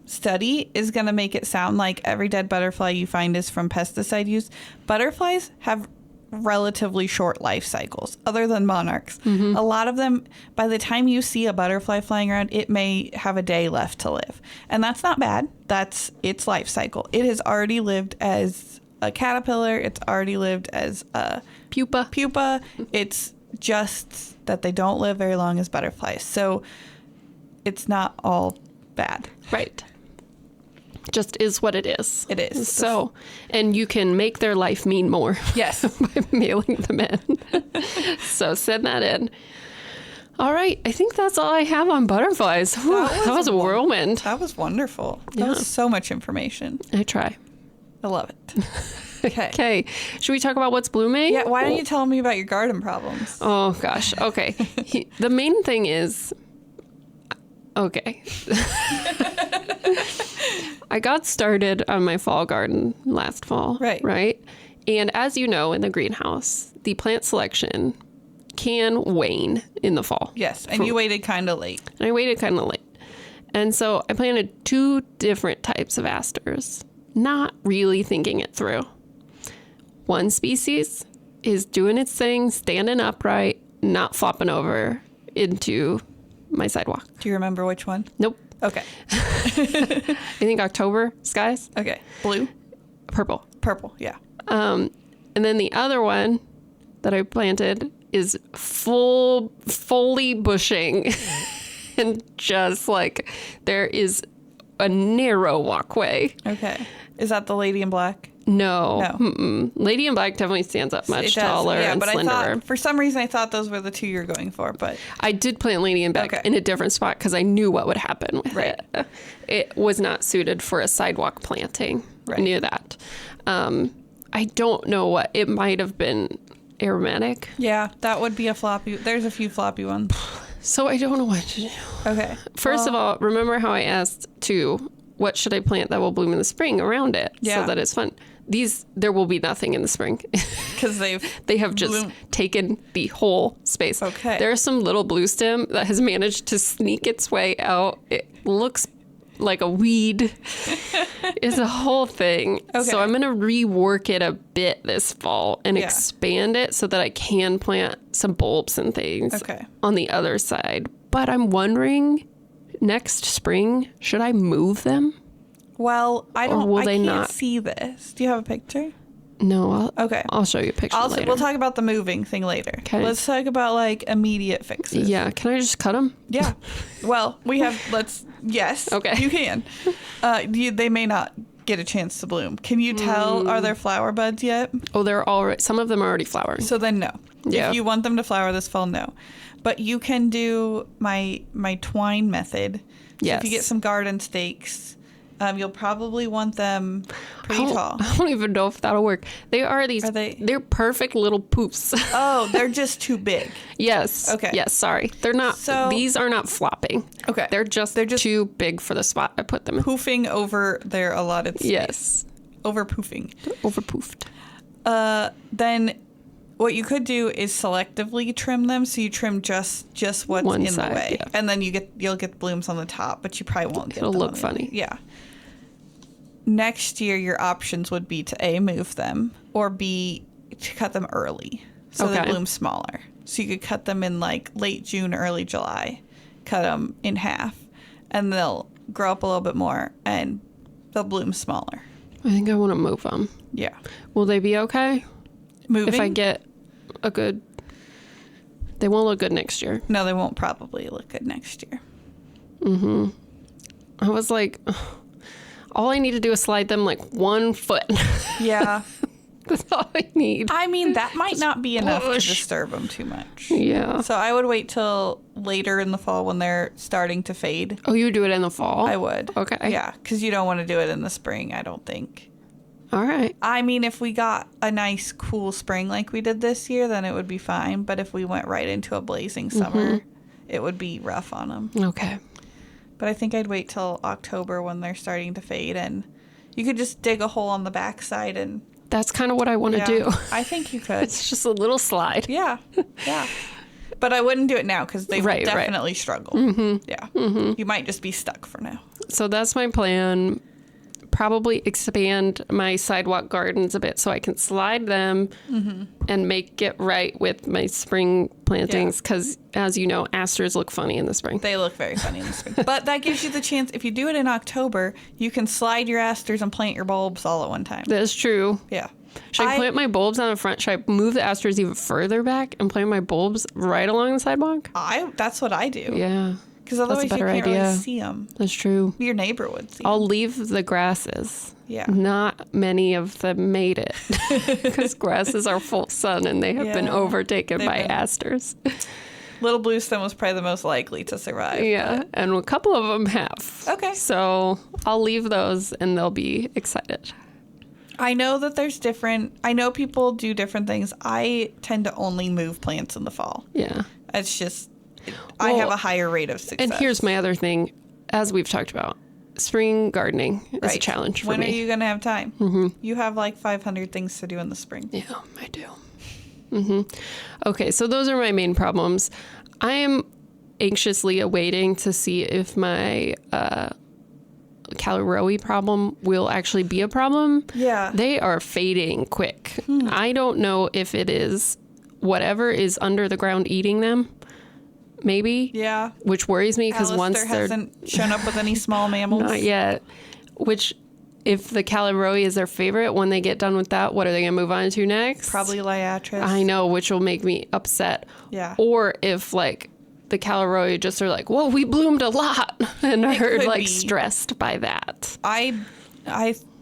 study is going to make it sound like every dead butterfly you find is from pesticide use. Butterflies have relatively short life cycles, other than monarchs. A lot of them, by the time you see a butterfly flying around, it may have a day left to live. And that's not bad. That's its life cycle. It has already lived as a caterpillar. It's already lived as a pupa. It's just that they don't live very long as butterflies. So it's not all bad. Right. Just is what it is. It is. So, and you can make their life mean more. Yes. By mailing them in. So send that in. All right. I think that's all I have on butterflies. Whew, that was a whirlwind. That was wonderful. That was so much information. I try. I love it. Okay. Okay. Should we talk about what's blooming? Yeah. Why don't you tell me about your garden problems? Oh, gosh. Okay. The main thing is, okay. I got started on my fall garden last fall. Right. And as you know, in the greenhouse, the plant selection can wane in the fall. Yes. And you waited kind of late. And I waited kind of late. And so I planted 2 different types of asters, not really thinking it through. One species is doing its thing, standing upright, not flopping over into my sidewalk. Do you remember which one? Nope. Okay. I think October skies. Okay. Blue? Purple. Purple, yeah. And then the other one that I planted is fully bushing. And just like there is a narrow walkway. Okay. Is that the lady in black? No. Mm-mm. Lady in Black definitely stands up much taller and slenderer. I thought, for some reason, I thought those were the 2 you're going for, but... I did plant Lady in Black in a different spot because I knew what would happen with it. It was not suited for a sidewalk planting. I knew that. I don't know what... It might have been aromatic. Yeah, that would be a floppy... There's a few floppy ones. So I don't know what to do. Okay. First of all, remember how I asked, too, what should I plant that will bloom in the spring around it so that it's fun? There will be nothing in the spring because they have just taken the whole space. Okay. There's some little blue stem that has managed to sneak its way out. It looks like a weed. It's a whole thing. Okay. So I'm going to rework it a bit this fall and expand it so that I can plant some bulbs and things on the other side. But I'm wondering, next spring, should I move them? Well, I can't see this. Do you have a picture? No. I'll show you a picture later. We'll talk about the moving thing later. Okay. Let's talk about like immediate fixes. Yeah. Can I just cut them? Yeah. Well, yes. Okay. You can. They may not get a chance to bloom. Can you tell, are there flower buds yet? Oh, some of them are already flowering. So then no. Yeah. If you want them to flower this fall, no. But you can do my twine method. So if you get some garden stakes, you'll probably want them pretty tall. I don't even know if that'll work. They're perfect little poofs. Oh, they're just too big. Yes. Okay. Yes, sorry. They're not, these are not flopping. Okay. They're just too big for the spot I put them in. Poofing over their allotted space. Yes. Over poofing. Over poofed. Then what you could do is selectively trim them, so you trim just what's in the way, and then you'll get blooms on the top, but you probably won't get. It'll look funny. Yeah. Next year, your options would be to A, move them, or B, to cut them early, so they bloom smaller. So you could cut them in like late June, early July, cut them in half, and they'll grow up a little bit more, and they'll bloom smaller. I think I want to move them. Yeah. Will they be okay? Moving? If I get a good... They won't look good next year. No, they won't probably look good next year. Mm-hmm. I was like, all I need to do is slide them like 1 foot. Yeah. That's all I need. I mean, that might not be enough to disturb them too much. Yeah. So I would wait till later in the fall when they're starting to fade. Oh, you would do it in the fall? I would. Okay. Yeah, because you don't want to do it in the spring, I don't think. All right. I mean, if we got a nice, cool spring like we did this year, then it would be fine. But if we went right into a blazing summer, it would be rough on them. Okay. But I think I'd wait till October when they're starting to fade, and you could just dig a hole on the backside and... That's kind of what I want to do. I think you could. It's just a little slide. Yeah. Yeah. But I wouldn't do it now because they would definitely struggle. Yeah. You might just be stuck for now. So that's my plan. Probably expand my sidewalk gardens a bit so I can slide them and make it right with my spring plantings because, as you know, asters look funny in the spring. They look very funny in the spring. But that gives you the chance, if you do it in October, you can slide your asters and plant your bulbs all at one time. That's true. Yeah. Should I plant my bulbs on the front? Should I move the asters even further back and plant my bulbs right along the sidewalk? That's what I do. Yeah. Because otherwise you can't really see them. That's true. Your neighbor would see them. I'll leave the grasses. Yeah. Not many of them made it because grasses are full sun and they have been overtaken by asters. Little blue stem was probably the most likely to survive. Yeah, but... and a couple of them have. Okay. So I'll leave those and they'll be excited. I know that I know people do different things. I tend to only move plants in the fall. Yeah. It's just... I have a higher rate of success. And here's my other thing, as we've talked about, spring gardening is a challenge for me. When are you going to have time? You have like 500 things to do in the spring. Yeah, I do. Okay, so those are my main problems. I am anxiously awaiting to see if my Calaroe problem will actually be a problem. Yeah. They are fading quick. I don't know if it is whatever is under the ground eating them. Maybe. Yeah. Which worries me because once they're... hasn't shown up with any small mammals. Not yet. Which, if the Calaroe is their favorite, when they get done with that, what are they going to move on to next? Probably Liatris. I know, which will make me upset. Yeah. Or if, like, the Calaroe just are like, whoa, we bloomed a lot. And are, like, stressed by that. I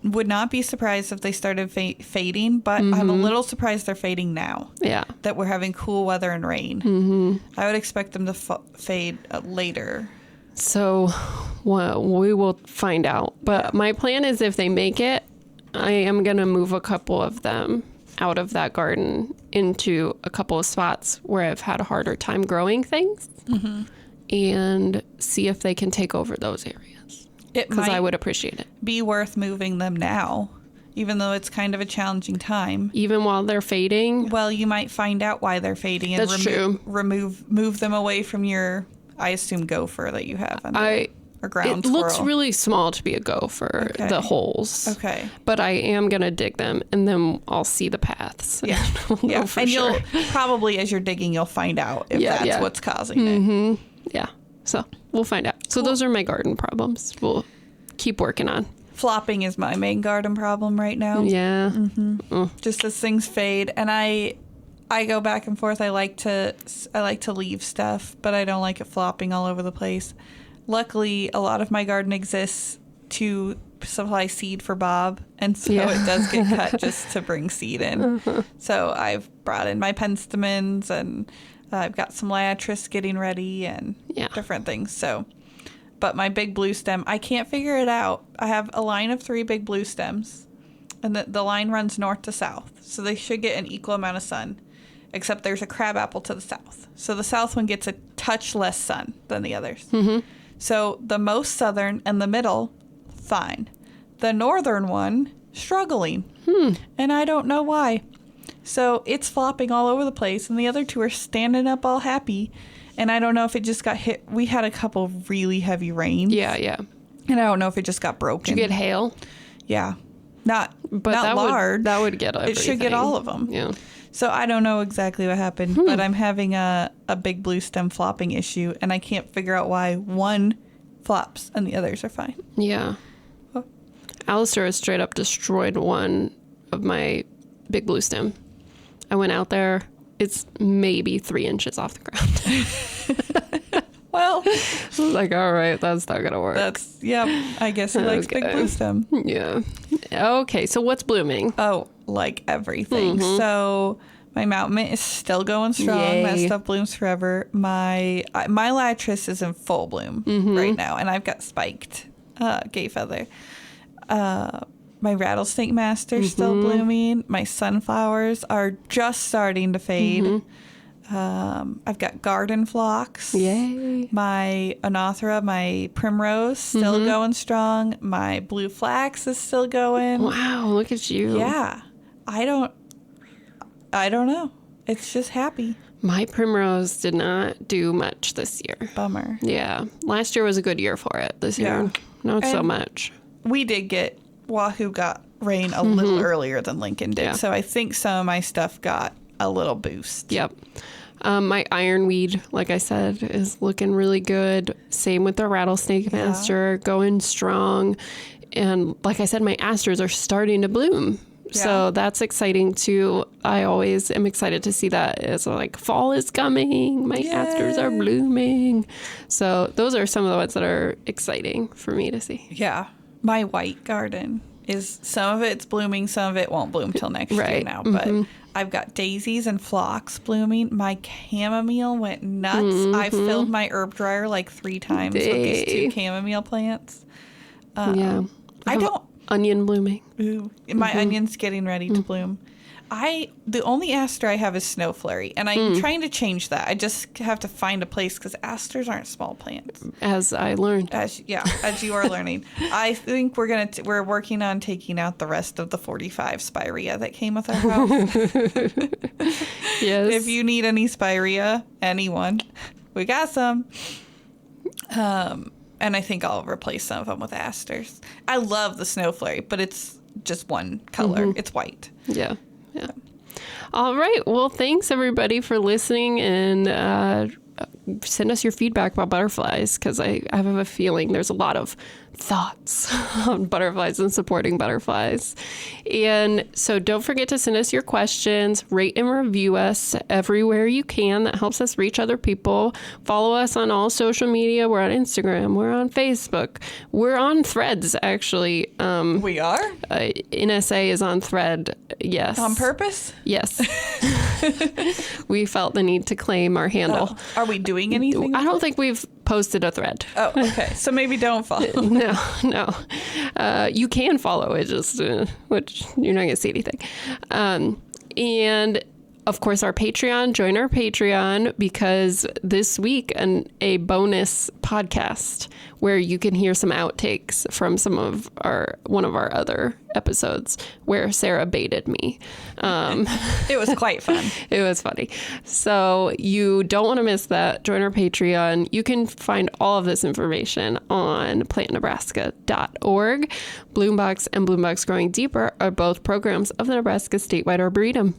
would not be surprised if they started fading, but I'm a little surprised they're fading now. Yeah. That we're having cool weather and rain. I would expect them to fade later. So, well, we will find out. But my plan is if they make it, I am going to move a couple of them out of that garden into a couple of spots where I've had a harder time growing things and see if they can take over those areas. Because I would appreciate it. Be worth moving them now, even though it's kind of a challenging time. Even while they're fading? Well, you might find out why they're fading and move them away from your, I assume, gopher that you have under, or ground squirrel. It looks really small to be a gopher, the holes. Okay. But I am going to dig them, and then I'll see the paths. Yeah. And you'll probably, as you're digging, you'll find out if that's what's causing it. Yeah. So we'll find out. So those are my garden problems. We'll keep working on. Flopping is my main garden problem right now. Yeah. Just as things fade, and I go back and forth. I like to leave stuff, but I don't like it flopping all over the place. Luckily, a lot of my garden exists to supply seed for Bob, and so it does get cut just to bring seed in. So I've brought in my penstemons, and I've got some Liatris getting ready and different things. So, but my big blue stem, I can't figure it out. I have a line of 3 big blue stems, and the line runs north to south. So they should get an equal amount of sun, except there's a crabapple to the south. So the south one gets a touch less sun than the others. So the most southern and the middle, fine. The northern one, struggling. And I don't know why. So it's flopping all over the place, and the other 2 are standing up all happy. And I don't know if it just got hit. We had a couple really heavy rains. Yeah. And I don't know if it just got broken. Did you get hail? Yeah. Not large. That would get everything. It should get all of them. Yeah. So I don't know exactly what happened, but I'm having a big blue stem flopping issue, and I can't figure out why one flops and the others are fine. Yeah. Alistair has straight up destroyed one of my big blue stem. I went out there. It's maybe 3 inches off the ground. Well, I was like, all right, that's not going to work. I guess he likes big blue stem. Yeah. Okay, so what's blooming? Oh, like everything. So my mountain mint is still going strong. Yay. That stuff blooms forever. My Liatris is in full bloom right now, and I've got spiked gay feather. My rattlesnake master's still blooming. My sunflowers are just starting to fade. I've got garden phlox. Yay. My Anothera, my primrose, still going strong. My blue flax is still going. Wow, look at you. Yeah. I don't know. It's just happy. My primrose did not do much this year. Bummer. Yeah. Last year was a good year for it. This year, not so much. We did get, Wahoo got rain a little earlier than Lincoln did. Yeah. So I think some of my stuff got a little boost. Yep. My ironweed, like I said, is looking really good. Same with the rattlesnake master, going strong. And like I said, my asters are starting to bloom. Yeah. So that's exciting too. I always am excited to see that. It's like fall is coming. My asters are blooming. So those are some of the ones that are exciting for me to see. Yeah. My white garden is, some of it's blooming, some of it won't bloom till next year now. But I've got daisies and phlox blooming. My chamomile went nuts. I filled my herb dryer like 3 times with these 2 chamomile plants. Yeah. I don't. Onion blooming. Ooh, my onion's getting ready to bloom. The only aster I have is snow flurry, and I'm trying to change that. I just have to find a place because asters aren't small plants. As I learned. As you are learning. I think we're working on taking out the rest of the 45 spirea that came with our house. Yes. If you need any spirea, anyone, we got some. And I think I'll replace some of them with asters. I love the snow flurry, but it's just one color. It's white. Yeah. Yeah. All right. Well, thanks everybody for listening, and send us your feedback about butterflies, because I have a feeling there's a lot of thoughts on butterflies and supporting butterflies. And so don't forget to send us your questions, rate and review us everywhere you can. That helps us reach other people. Follow us on all social media. We're on Instagram. We're on Facebook. We're on Threads, actually. We are? NSA is on Thread. Yes. On purpose? Yes. We felt the need to claim our handle. Oh. Are we doing anything? I don't think we've posted a thread. Oh, okay. So maybe don't follow. No. You can follow it, just which you're not going to see anything. And of course, our Patreon. Join our Patreon, because this week a bonus podcast where you can hear some outtakes from one of our other episodes where Sarah baited me. It was quite fun. It was funny. So you don't want to miss that. Join our Patreon. You can find all of this information on plantnebraska.org. Bloombox and Bloombox Growing Deeper are both programs of the Nebraska Statewide Arboretum.